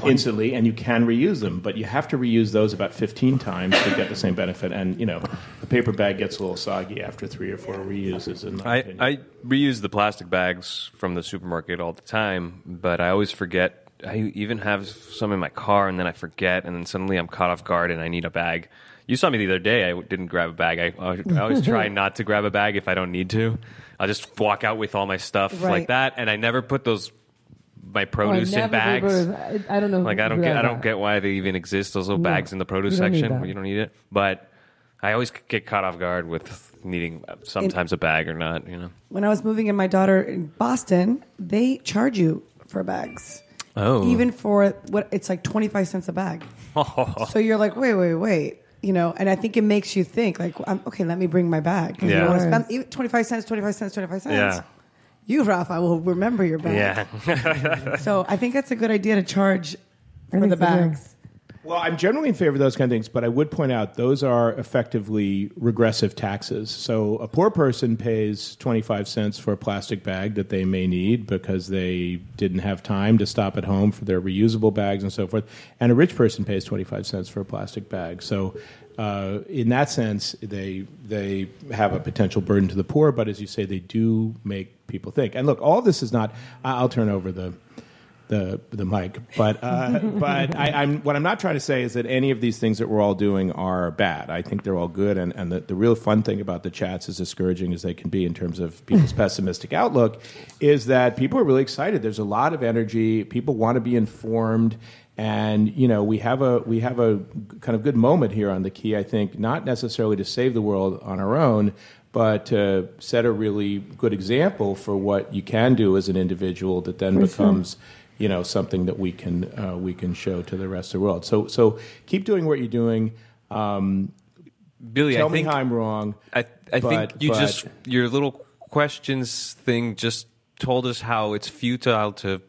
instantly, and you can reuse them, but you have to reuse those about 15 times to get the same benefit. And the paper bag gets a little soggy after 3 or 4 reuses. In my opinion. I reuse the plastic bags from the supermarket all the time, but I always forget. I even have some in my car, and then I forget, and then suddenly I'm caught off guard, and I need a bag. You saw me the other day. I didn't grab a bag. I always try not to grab a bag if I don't need to. I'll just walk out with all my stuff like that, and I never put my produce in bags. I don't know. Like I don't get why they even exist. Those little bags in the produce section where you don't need it. But I always get caught off guard with needing sometimes a bag or not. When I was moving in my daughter in Boston, they charge you for bags. Oh, even for what it's like 25 cents a bag. So you're like, wait. And I think it makes you think like, okay, let me bring my bag. Yeah. You don't want to spend 25 cents. Yeah. You, Rafa, will remember your bag. Yeah. So I think that's a good idea to charge for the bags. Well, I'm generally in favor of those kind of things, but I would point out those are effectively regressive taxes. So a poor person pays 25 cents for a plastic bag that they may need because they didn't have time to stop at home for their reusable bags and so forth. And a rich person pays 25 cents for a plastic bag. So in that sense, they have a potential burden to the poor, but as you say, they do make people think. And look, all this is not. I'll turn over the mic, but what I'm not trying to say is that any of these things that we're all doing are bad. I think they're all good, and the real fun thing about the chats, as discouraging as they can be in terms of people's pessimistic outlook, is that people are really excited. There's a lot of energy. People want to be informed. And we have a kind of good moment here on the Key. I think not necessarily to save the world on our own, but to set a really good example for what you can do as an individual that then becomes something that we can show to the rest of the world. So keep doing what you're doing. Billy, tell me how I'm wrong. I think your little questions thing just told us how it's futile to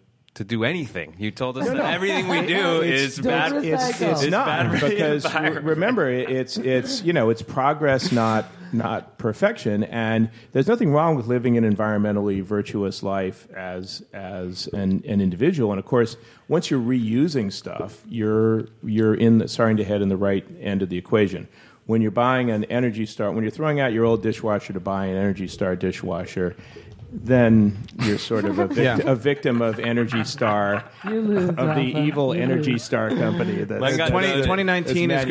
do anything. You told us that everything we do is bad. It's not, because remember, it's progress, not perfection, and there's nothing wrong with living an environmentally virtuous life as an individual. And of course, once you're reusing stuff, you're starting to head in the right end of the equation. When you're buying an Energy Star, when you're throwing out your old dishwasher to buy an Energy Star dishwasher, then you're sort of a victim of Energy Star, of the evil Energy Star company. 2019 is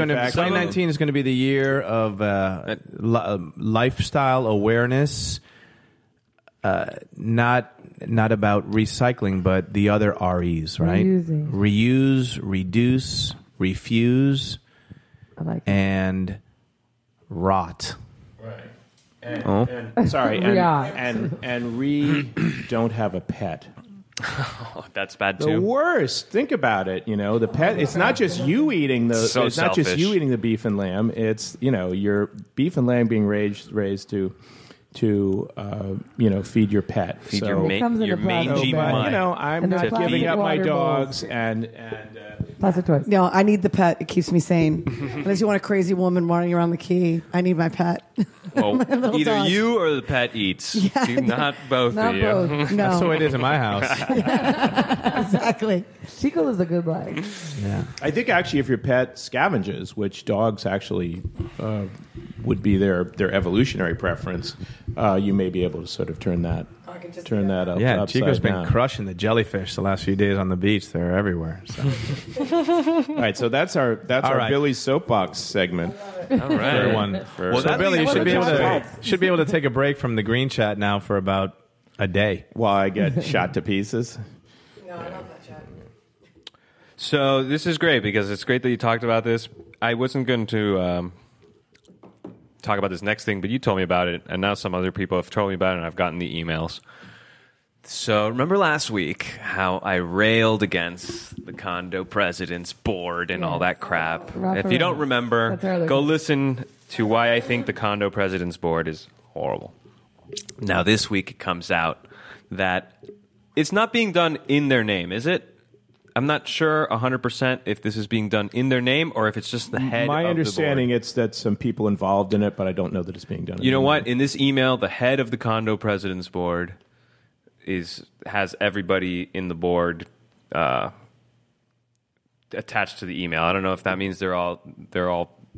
going to be the year of lifestyle awareness, not not about recycling, but the other REs, right? Reusing. Reuse, reduce, refuse, I like it. and rot. Right. And don't have a pet. Oh, that's bad The too. worst. Think about it. The pet. It's not just you eating the. So it's not just selfish. you eating the beef and lamb. It's your beef and lamb being raised to feed your pet. Feed So- your, It comes in your a plastic mangy bag. mind. I'm And not they're giving plastic up my water dogs bowls. and Plastic toys. No, I need the pet. It keeps me sane. Unless you want a crazy woman running around the key, I need my pet. Well, little either dog. you or the pet eats. Yeah. Do not both Not of you. both. No, That's the way it is in my house. exactly. Chico lives a good life. Yeah. I think actually if your pet scavenges, which dogs actually would be their evolutionary preference, you may be able to sort of turn that up. Yeah, upside Chico's been down. crushing the jellyfish the last few days on the beach. They're everywhere. So. All right, so that's our right. Billy's soapbox segment. All right. Everyone. Well, So that Billy, you leads should be able to- to take a break from the green chat now for about a day. While I get shot to pieces. No, I love that chat. So this is great because it's great that you talked about this. I wasn't going to talk about this next thing, but you told me about it, and now some other people have told me about it, and I've gotten the emails. So remember last week how I railed against the condo president's board and all that crap? Rough If you don't around. remember, That's early. go listen to why I think the condo president's board is horrible. Now this week it comes out that it's not being done in their name, is it? I'm not sure 100% if this is being done in their name or if it's just the head My of understanding, the board. it's that some people involved in it, but I don't know that it's being done. You know what? In this email, the head of the condo president's board has everybody in the board attached to the email. I don't know if that means they're all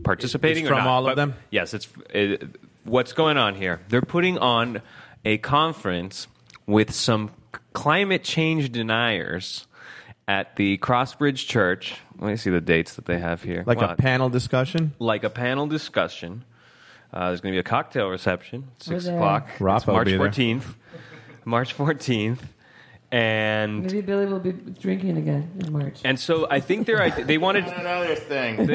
participating It's or from not. all of but them? Yes, what's going on here. They're putting on a conference with some climate change deniers at the Crossbridge Church. Let me see the dates that they have here. Like Wow. a panel discussion? Like a panel discussion. There's going to be a cocktail reception at 6 there. o'clock. Rafa It's will March be there. 14th. March 14th. And Maybe Billy will be drinking again in March. so I think they wanted... Another thing.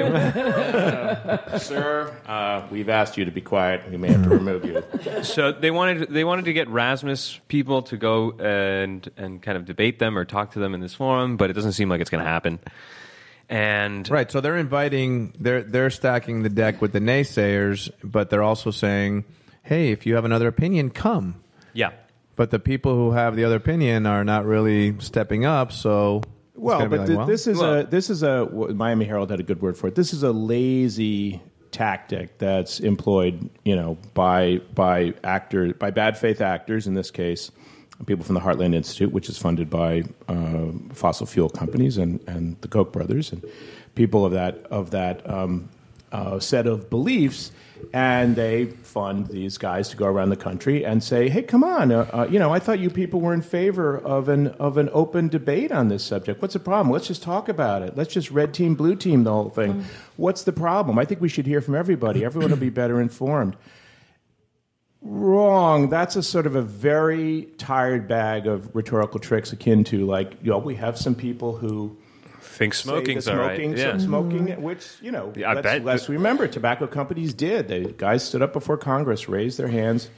Sir, we've asked you to be quiet. We may have to remove you. So they wanted to get Rasmus people to go and kind of debate them or talk to them in this forum, but it doesn't seem like it's going to happen. And Right, so they're they're stacking the deck with the naysayers, but they're also saying, hey, if you have another opinion, come. yeah, But the people who have the other opinion are not really stepping up, so... it's Well, gonna be but like, well, this is a Miami Herald had a good word for it. This is a lazy tactic that's employed, by bad faith actors. In this case, people from the Heartland Institute, which is funded by fossil fuel companies and the Koch brothers, and people of that set of beliefs. And they fund these guys to go around the country and say, "Hey, come on! I thought you people were in favor of an open debate on this subject. What's the problem? Let's just talk about it. Let's just red team, blue team the whole thing. What's the problem? I think we should hear from everybody. Everyone will be better informed." Wrong. That's a sort of a very tired bag of rhetorical tricks, akin to we have some people who think smoking's all right. Yeah. smoking, which, I bet. let's remember, tobacco companies did. The guys stood up before Congress, raised their hands,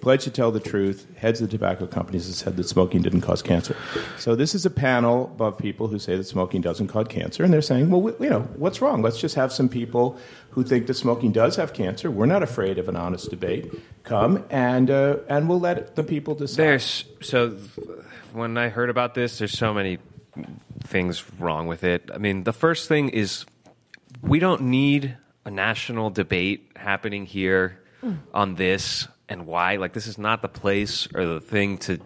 pledged to tell the truth. Heads of the tobacco companies have said that smoking didn't cause cancer. So this is a panel of people who say that smoking doesn't cause cancer, and they're saying, well, what's wrong? Let's just have some people who think that smoking does have cancer. We're not afraid of an honest debate. Come, and we'll let the people decide. When I heard about this, there's so many things wrong with it. I mean, the first thing is we don't need a national debate happening here on this and why. Like, this is not the place or the thing to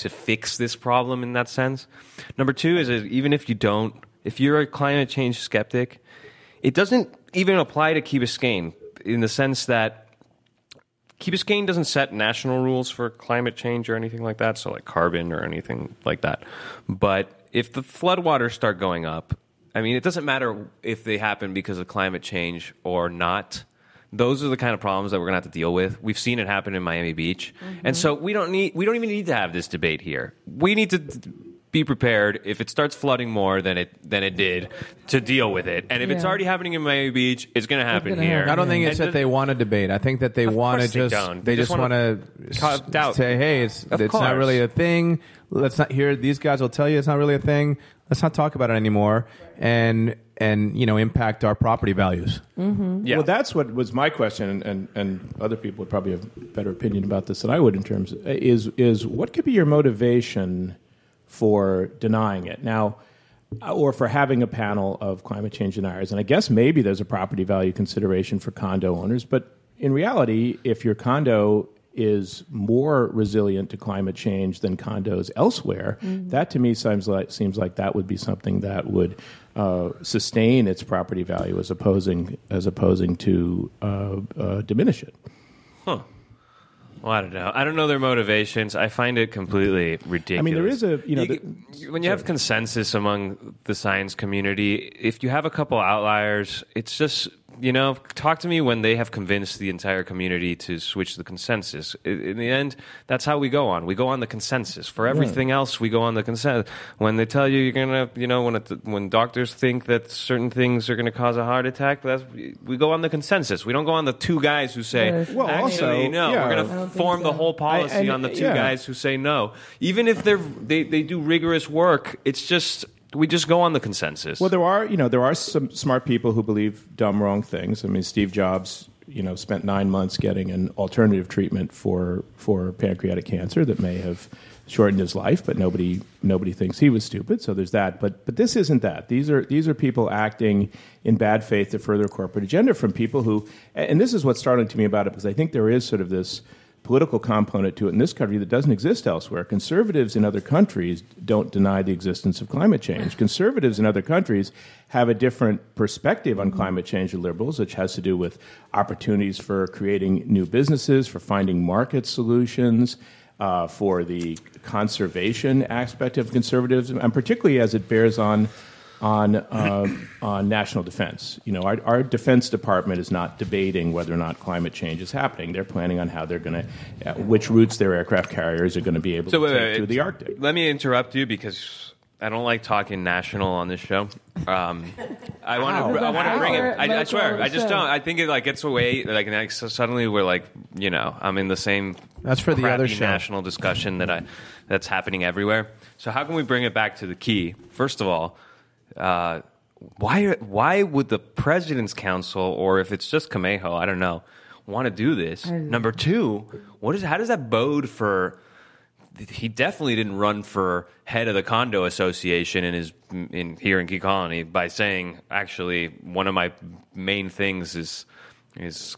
fix this problem in that sense. Number two is that even if you're a climate change skeptic, it doesn't even apply to Key Biscayne in the sense that Key Biscayne doesn't set national rules for climate change or anything like that, so like carbon or anything like that. But if the floodwaters start going up, I mean, it doesn't matter if they happen because of climate change or not. those are the kind of problems that we're going to have to deal with. We've seen it happen in Miami Beach. And so we don't even need to have this debate here. We need to be prepared if it starts flooding more than it did to deal with it. And if it's already happening in Miami Beach, it's going to happen here. I don't think it's that they want to debate. I think that they want to they just want to say, hey, it's not really a thing. Let's not hear. These guys will tell you it's not really a thing. Let's not talk about it anymore. And impact our property values. Yeah. Well, that's what was my question, and other people would probably have a better opinion about this than I would in terms of, is what could be your motivation for denying it now, or for having a panel of climate change deniers? And I guess maybe there's a property value consideration for condo owners, but in reality, if your condo is more resilient to climate change than condos elsewhere, that to me seems like that would be something that would sustain its property value as opposing to diminish it. Huh. Well, I don't know. I don't know their motivations. I find it completely ridiculous. I mean, there is when you have consensus among the science community, if you have a couple outliers, it's just, talk to me when they have convinced the entire community to switch the consensus. In the end, that's how we go on. We go on the consensus. For everything else, we go on the consensus. When they tell you you're going to, when doctors think that certain things are going to cause a heart attack, we go on the consensus. We don't go on the two guys who say, well, actually, no, we're going to form the whole policy on the two guys who say no. Even if they do rigorous work, it's just... We just go on the consensus. Well, there are some smart people who believe dumb, wrong things. I mean, Steve Jobs, spent 9 months getting an alternative treatment for pancreatic cancer that may have shortened his life, but nobody thinks he was stupid. So there's that. But this isn't that. These are people acting in bad faith to further a corporate agenda from people who, and this is what's startling to me about it, because I think there is sort of this political component to it in this country that doesn't exist elsewhere. Conservatives in other countries don't deny the existence of climate change. Conservatives in other countries have a different perspective on climate change than liberals, which has to do with opportunities for creating new businesses, for finding market solutions, for the conservation aspect of conservatives, and particularly as it bears on national defense. Our Defense Department is not debating whether or not climate change is happening. They're planning on how they're going to, which routes their aircraft carriers are going to be able to take through the Arctic. Let me interrupt you because I don't like talking national on this show. I want to bring it. I swear, I just don't. I think it gets away. Suddenly we're I'm in the same. That's for the other show. National discussion that's happening everywhere. So how can we bring it back to the key? First of all. Why would the President's Council, or if it's just Camejo, I don't know, want to do this? Number two, how does that bode for? He definitely didn't run for head of the condo association here in Key Colony by saying, actually, one of my main things is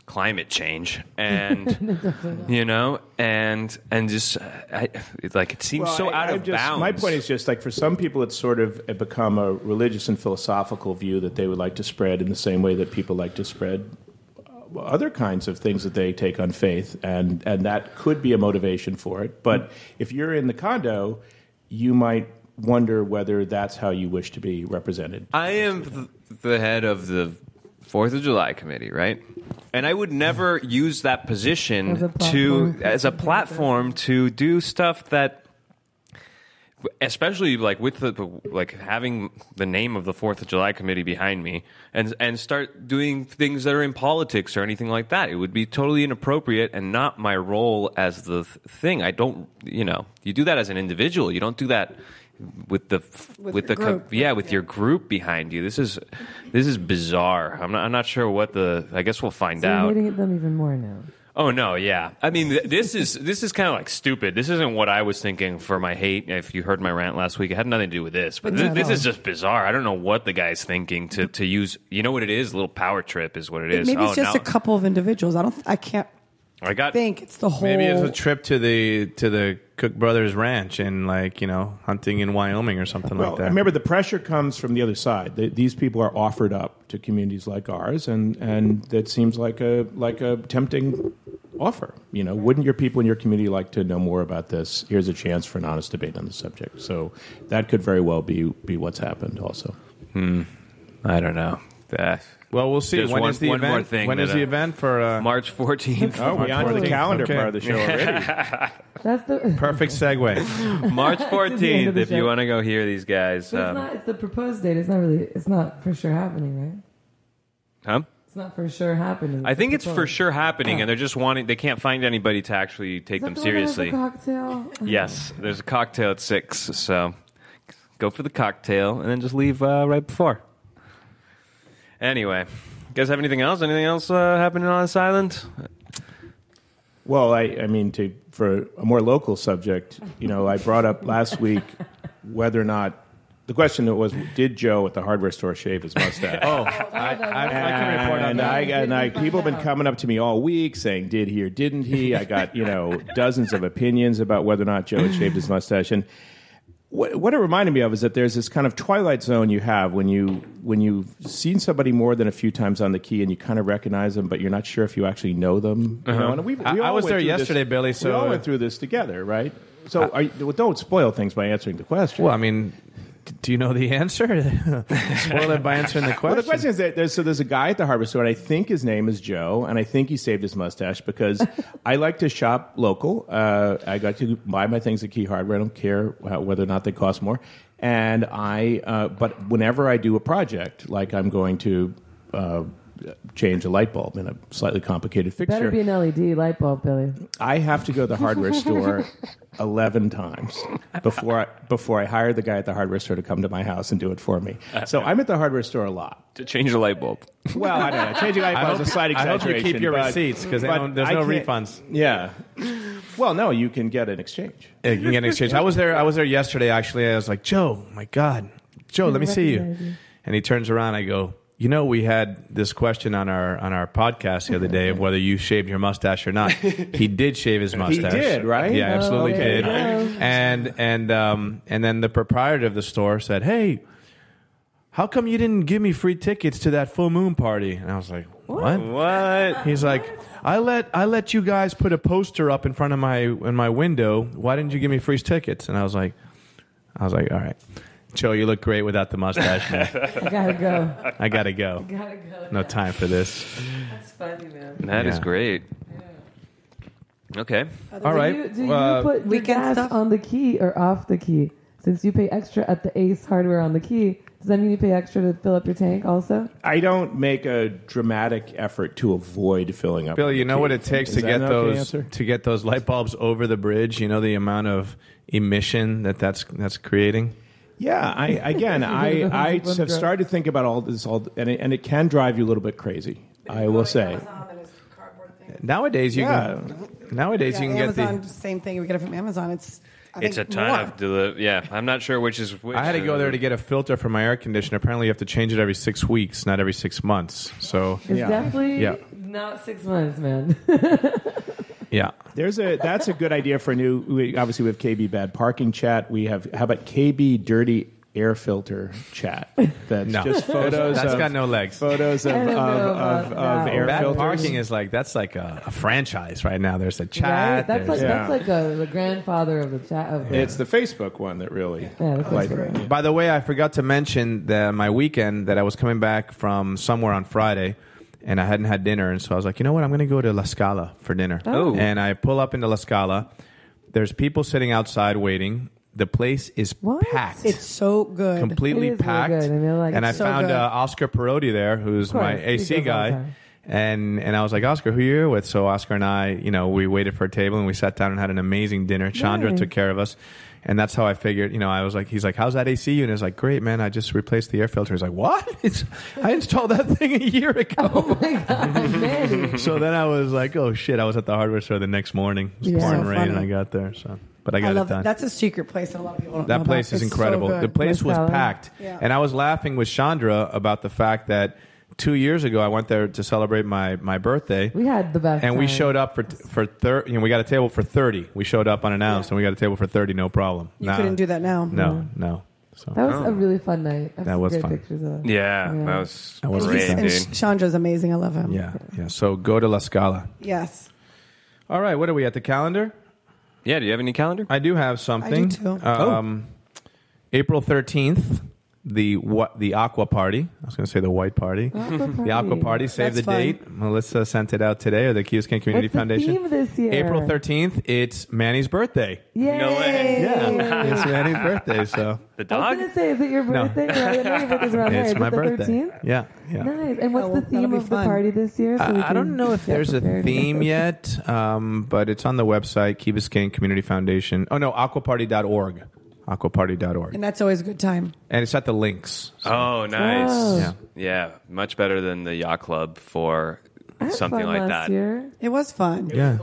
climate change, and and just it seems so out of bounds. My point is just for some people, it's sort of become a religious and philosophical view that they would like to spread in the same way that people like to spread other kinds of things that they take on faith, and that could be a motivation for it. But if you're in the condo, you might wonder whether that's how you wish to be represented. I am the head of the 4th of July committee, right? And I would never use that position as a platform to do stuff that, especially with having the name of the 4th of July committee behind me and start doing things that are in politics or anything like that. It would be totally inappropriate and not my role as the thing. I don't, you do that as an individual. You don't do that with your group behind you. This is bizarre. I'm not sure what I guess we'll find out. You're hating them even more now. Oh no, yeah. I mean, this is kind of stupid. This isn't what I was thinking for my hate. If you heard my rant last week, it had nothing to do with this. But this is just bizarre. I don't know what the guy's thinking to use. You know what it is? A little power trip is what it is. Maybe it's just a couple of individuals. I can't think it's the whole. Maybe it's a trip to the Cook Brothers Ranch and hunting in Wyoming or something like that. Remember, the pressure comes from the other side. These people are offered up to communities like ours, and that seems like a tempting offer. Wouldn't your people in your community like to know more about this? Here's a chance for an honest debate on the subject. So that could very well be what's happened also. I don't know. Well, we'll see. There's When is the one event? more thing When that, is the event for? March 14th. Oh, we're on to the 14th. calendar Okay. part of the show already. That's the. Perfect segue. March the end of 14th, the if you show. want to go hear these guys. But it's not. It's the proposed date. It's not really. It's not for sure happening, right? Huh? It's not for sure happening. I think it's for proposed. sure happening, Oh. and they're just wanting. They can't find anybody to actually take Is that them the one that has seriously. the cocktail. Yes, there's a cocktail at 6, so go for the cocktail and then just leave right before. Anyway, you guys have anything else? Anything else happening on this island? Well, I mean, for a more local subject, I brought up last week whether or not the question was, did Joe at the hardware store shave his mustache? I can report on that. People have been coming up to me all week saying, did he or didn't he? I got, dozens of opinions about whether or not Joe had shaved his mustache. And what it reminded me of is that there's this kind of twilight zone you have when you've seen somebody more than a few times on the key and you kind of recognize them, but you're not sure if you actually know them. And we I all was went there through yesterday, this, Billy, we so- all went through this together, right? So don't spoil things by answering the question. Well, I mean, do you know the answer? Spoil it by answering the question. Well, the question is that there's a guy at the hardware store, and I think his name is Joe, and I think he saved his mustache because I like to shop local. I like to buy my things at Key Hardware. I don't care whether or not they cost more. And but whenever I do a project, like I'm going to change a light bulb in a slightly complicated fixture, Better be an LED light bulb, Billy. I have to go to the hardware store 11 times before I hire the guy at the hardware store to come to my house and do it for me. So I'm at the hardware store a lot. To change a light bulb. Well, I don't know. Changing light bulb is a slight I hope exaggeration. you keep your but- receipts because but there's I no can't- refunds. Yeah. Well, no, you can get an exchange. Yeah, you can get an exchange. I was there yesterday. Actually, I was like, Joe, my God, Joe, let me see you. recognize you. And he turns around. I go, we had this question on our podcast the other day of whether you shaved your mustache or not. He did shave his mustache. did, right? Yeah, absolutely Oh, there you did. go. And then the proprietor of the store said, "Hey, how come you didn't give me free tickets to that full moon party?" And I was like, "What?" What? He's like, I let you guys put a poster up in front of my window. Why didn't you give me free tickets? And I was like, all right, Joe, you look great without the mustache, man. I gotta go. I gotta go. Gotta go. No time for this. That's funny, man. That is Yeah. great. Okay. All right. Do you put your weekend gas stuff? on the key or off the key? Since you pay extra at the Ace Hardware on the key, does that mean you pay extra to fill up your tank also? I don't make a dramatic effort to avoid filling up. Billy, you know what it takes Is to that get an okay those answer? light bulbs over the bridge? You know the amount of emission that's creating. Yeah, I have started to think about all this, and it can drive you a little bit crazy. I will say. Nowadays, you Yeah, can get Amazon, the. same thing. We get it from Amazon. It's It's a ton of I'm not sure which is which. I had to go there to get a filter for my air conditioner. Apparently, you have to change it every 6 weeks, not every 6 months. So, It's Yeah. definitely Yeah. not 6 months, man. yeah. That's a good idea for obviously we have KB bad parking chat. How about KB dirty air filter chat? That's No. just photos. That's of, got no legs. Photos of, I don't know about that. air Bad filters. parking is that's like a franchise right now. There's a Right? chat. That's like there's- Yeah. the grandfather of the chat. Of the, It's the Facebook one that really. Yeah, the Facebook one. By the way, I forgot to mention that my weekend that I was coming back from somewhere on Friday, and I hadn't had dinner, and so I was like, you know what, I'm going to go to La Scala for dinner. Oh. And I pull up into La Scala. There's people sitting outside waiting. The place is What? packed. It's so good. completely It is really packed. good. I mean, like, and I it's so found good. Oscar Perotti there, who's Of course, my he AC goes all the guy. time. And I was like, Oscar, who are you here with? So Oscar and I, we waited for a table and we sat down and had an amazing dinner. Chandra Nice. took care of us. And that's how I figured, I was like, he's like, how's that AC unit? I was like, great, man. I just replaced the air filter. He's like, what? I installed that thing a year ago. oh my god, man! So then I was like, oh shit. I was at the hardware store the next morning. It was Yeah. pouring So rain and funny. I got there. But I I got love it done. it. That's a secret place that a lot of people don't know That about. place is It's incredible. So The good. place was Salad. packed. Yeah. And I was laughing with Chandra about the fact that 2 years ago I went there to celebrate my birthday. We had the best. And we time. showed up for 30. We got a table for 30. We showed up unannounced, and we got a table for 30, no problem. You couldn't do that now. No. So That was a really fun night. I have That some was great fun. Pictures of. Yeah, Yeah. that was was great, fun. And dude. Chandra's amazing. I love him. yeah. So go to La Scala. Yes. All right, what are we at the calendar? Yeah, do you have any calendar? I do have something. I do too. April 13th the Aqua Party. I was going to say the White Party. The Aqua Party. Save That's the fun. date. Melissa sent it out today, or the Key Biscayne Community What's the Foundation. theme this year? April 13th. It's Manny's birthday. Yay! No way. Yeah, it's Manny's birthday. So The I was dog? going to say, is it your birthday? Right? I know your birthday's around there. it's Is my it the birthday. 13th? Yeah. Nice. And what's Oh, the that'll theme be of the fun. party this year? So we I don't can know if get there's a prepared. theme yet, but it's on the website, Key Biscayne Community Foundation. Oh, no, aquaparty.org. Aquaparty.org. And that's always a good time. And it's at the links. So, Oh, nice. Oh. Yeah. Yeah, much better than the yacht club for I had something fun like last that. Year. It was fun. Yeah.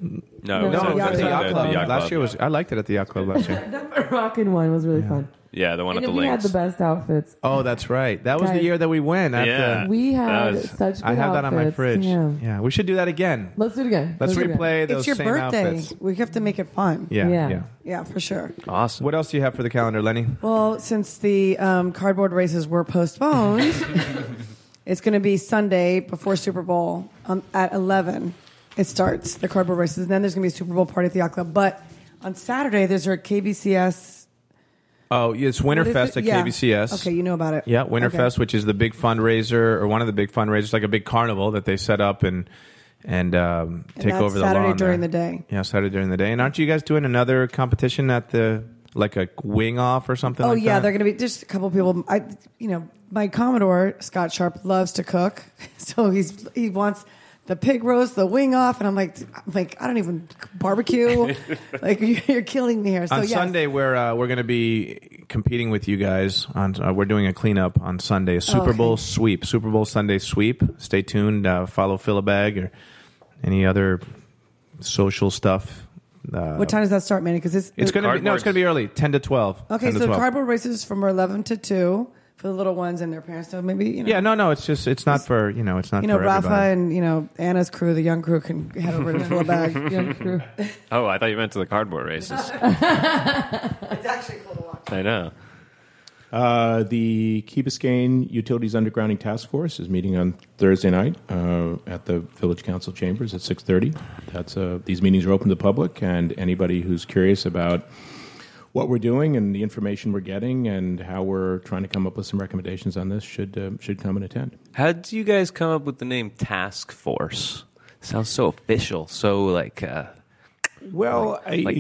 No, it was No, at at the Yacht Club. Yacht Last year was, I liked it at the Yacht Club last year. That Moroccan one was really fun. Yeah, the one And at the we had links. the best outfits. Oh, that's right. That was the Guys. year that we went. At Yeah. We had was- such good I have that on my outfits. fridge. Damn. Yeah, we should do that again. Let's do it again. Let's do it again. replay those It's your same birthday. outfits. We have to make it fun. Yeah, Yeah. yeah. Yeah, for sure. Awesome. What else do you have for the calendar, Lenny? Well, since the cardboard races were postponed, it's going to be Sunday before Super Bowl at 11. It starts, the cardboard races. And then there's going to be a Super Bowl party at the Yacht Club. But on Saturday, there's our KBCS. Oh, it's What is Winterfest it? at Yeah. KBCS. Okay, you know about it. Yeah, Winterfest, Okay. which is the big fundraiser, or one of the big fundraisers, like a big carnival that they set up and take that's over the Saturday lawn during there. the day. Yeah, Saturday during the day. And aren't you guys doing another competition at the, like a wing off or something? Oh, like yeah, that? they're going to be just a couple people. My Commodore, Scott Sharp, loves to cook. So he wants the pig roast, the wing off. And I'm like, I don't even barbecue. Like, you're killing me here. So, On yes. Sunday, we're going to be competing with you guys. We're doing a cleanup on Sunday, Super Bowl sweep, Super Bowl Sunday sweep. Stay tuned. Follow Philibag or any other social stuff. What time does that start, Manny? Because It's going to be early, 10 to 12. Okay, 10 to so 12. cardboard races from 11 to 2 for the little ones and their parents. So maybe, Yeah, no, it's just, it's not for, it's not for Rafa everybody. and, Anna's crew, the young crew, can head over to Philibag. Young crew. Oh, I thought you meant to the cardboard races. It's actually cool to watch. I know. The Key Biscayne Utilities Undergrounding Task Force is meeting on Thursday night at the Village Council Chambers at 6:30. These meetings are open to the public, and anybody who's curious about what we're doing and the information we're getting and how we're trying to come up with some recommendations on this should come and attend. How did you guys come up with the name Task Force? Sounds so official, so like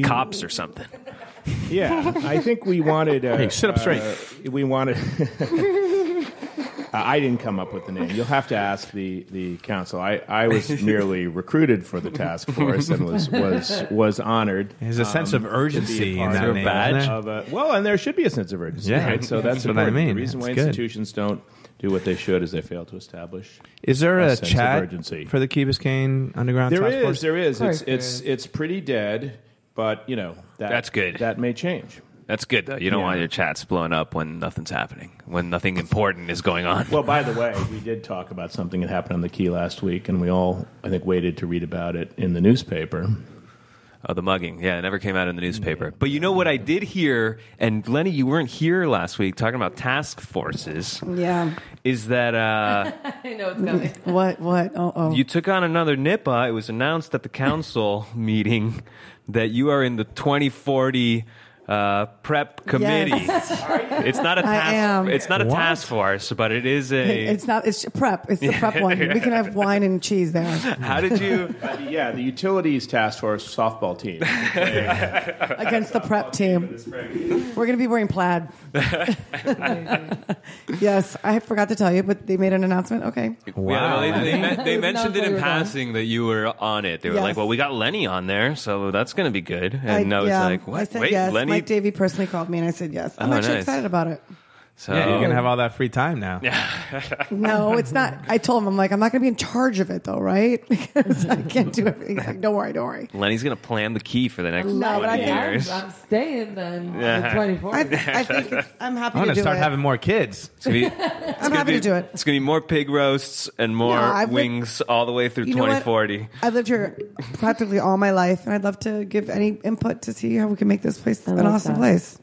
cops or something. Yeah, I think we wanted. Hey, sit up straight. We wanted. I didn't come up with the name. You'll have to ask the council. I was merely recruited for the task force and was honored. There's a sense of urgency in that Is there a name. badge? isn't there? Well, and there should be a sense of urgency, Yeah. right? So that's what I important. mean. The reason why That's good. institutions don't do what they should is they fail to establish. Is there a sense of chat urgency. for the Key Biscayne Underground There Task is, Force? there is. course there It's pretty dead, but That's good. That may change. That's good, though. You don't Yeah. want your chats blowing up when nothing's happening, when nothing important is going on. Well, by the way, we did talk about something that happened on the Key last week, and we all, I think, waited to read about it in the newspaper. Oh, the mugging. Yeah, it never came out in the newspaper. But you know what I did hear, and Lenny, you weren't here last week talking about task forces, Yeah. is that I know it's coming. What? Oh. you took on another NIPA. It was announced at the council meeting that you are in the 2040 prep committee. Yes. It's not a I task. am. It's not a What? task force, but it is a. It's not. It's prep. It's the prep one. We can have wine and cheese there How did you? Yeah, the Utilities Task Force softball team. against the prep team. We're going to be wearing plaid. Yes, I forgot to tell you, but they made an announcement. Okay. Well, they It was mentioned announced it while in you were passing that you were on it. They were Yes. like, "Well, we got Lenny on there, so that's going to be good." And I was like, "What? I said Wait, yes. Lenny?" Mike Davey personally called me, and I said yes. I'm Oh, actually nice. excited about it. So Yeah, you're going to have all that free time now. No, it's not. I told him, I'm like, I'm not going to be in charge of it, though, right? Because I can't do everything. He's like, don't worry. Lenny's going to plan the key for the next No, but I 20 think- years. I'm staying then. Yeah. 24. I think I'm happy I'm to going to do start it. having more kids. It's gonna be- I'm happy to do it. It's going to be more pig roasts and more Yeah, I've lived- wings all the way through You know what? 2040. I've lived here practically all my life, and I'd love to give any input to see how we can make this place an love awesome that. place.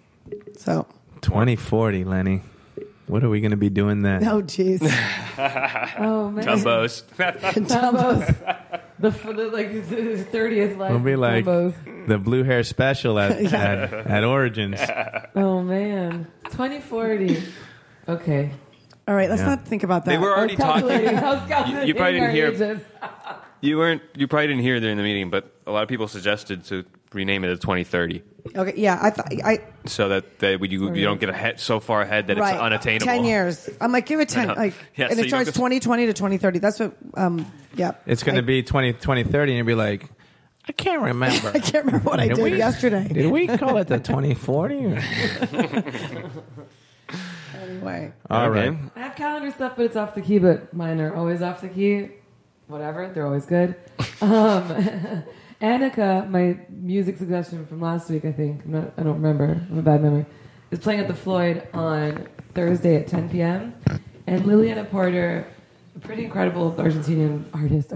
So, 2040, Lenny. What are we going to be doing then? oh, jeez. Oh, man. Jumbos. Dumbos. the 30th life. We'll be like combos. the blue hair special at Origins. Oh man, 2040. Okay. All right, let's not think about that. They were already talking. You probably didn't hear. Ages. You probably didn't hear during the meeting, but a lot of people suggested to rename it to 2030. Okay, yeah, so that you don't get so far ahead that it's unattainable. 10 years. I'm like, give it 10. And so it starts 2020 to 2030. That's what. Yeah. It's going to be 2030, and you'll be like, I can't remember. I can't remember what I did yesterday. Did we call it the 2040? Anyway. All right. I have calendar stuff, but it's off the key. But mine are always off the key. Whatever, they're always good. Annika, my music suggestion from last week, I think, I don't remember, I have a bad memory, is playing at the Floyd on Thursday at 10 p.m. And Liliana Porter, a pretty incredible Argentinian artist,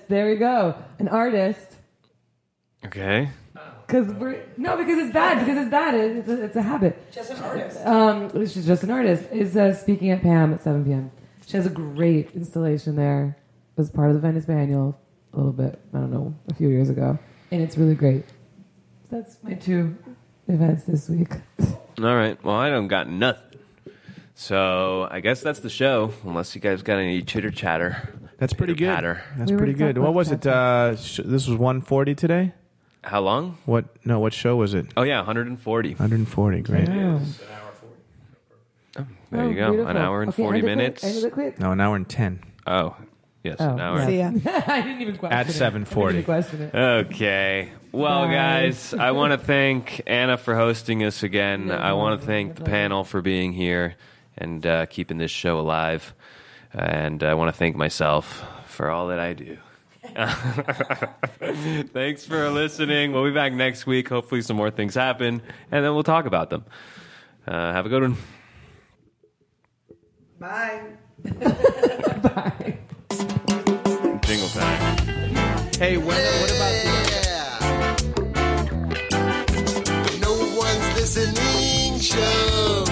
there we go, an artist. Okay. Because it's bad, it's a habit. Just an artist. She's just an artist, is speaking at Pam at 7 p.m. She has a great installation there. It was part of the Venice Biennial a little bit, I don't know, a few years ago. And it's really great. So that's my 2 events this week. All right. Well, I don't got nothing. So I guess that's the show, unless you guys got any chitter-chatter. That's pretty good. Patter. That's pretty good. What was it? This was 140 today? How long? What show was it? Oh, yeah, 140. 140, great. Wow. There you go. Beautiful. An hour and 40 minutes. End it quick. No, an hour and 10. Oh, yes, an hour. See ya. I didn't even question At it. 7:40. I didn't even question it. Okay. Well, Bye. guys, I want to thank Anna for hosting us again. No I want to problem. thank No the problem. panel for being here and keeping this show alive. And I want to thank myself for all that I do. Thanks for listening. We'll be back next week. Hopefully some more things happen, and then we'll talk about them. Have a good one. Bye. Bye. Jingle time. Hey, what about No one's listening show.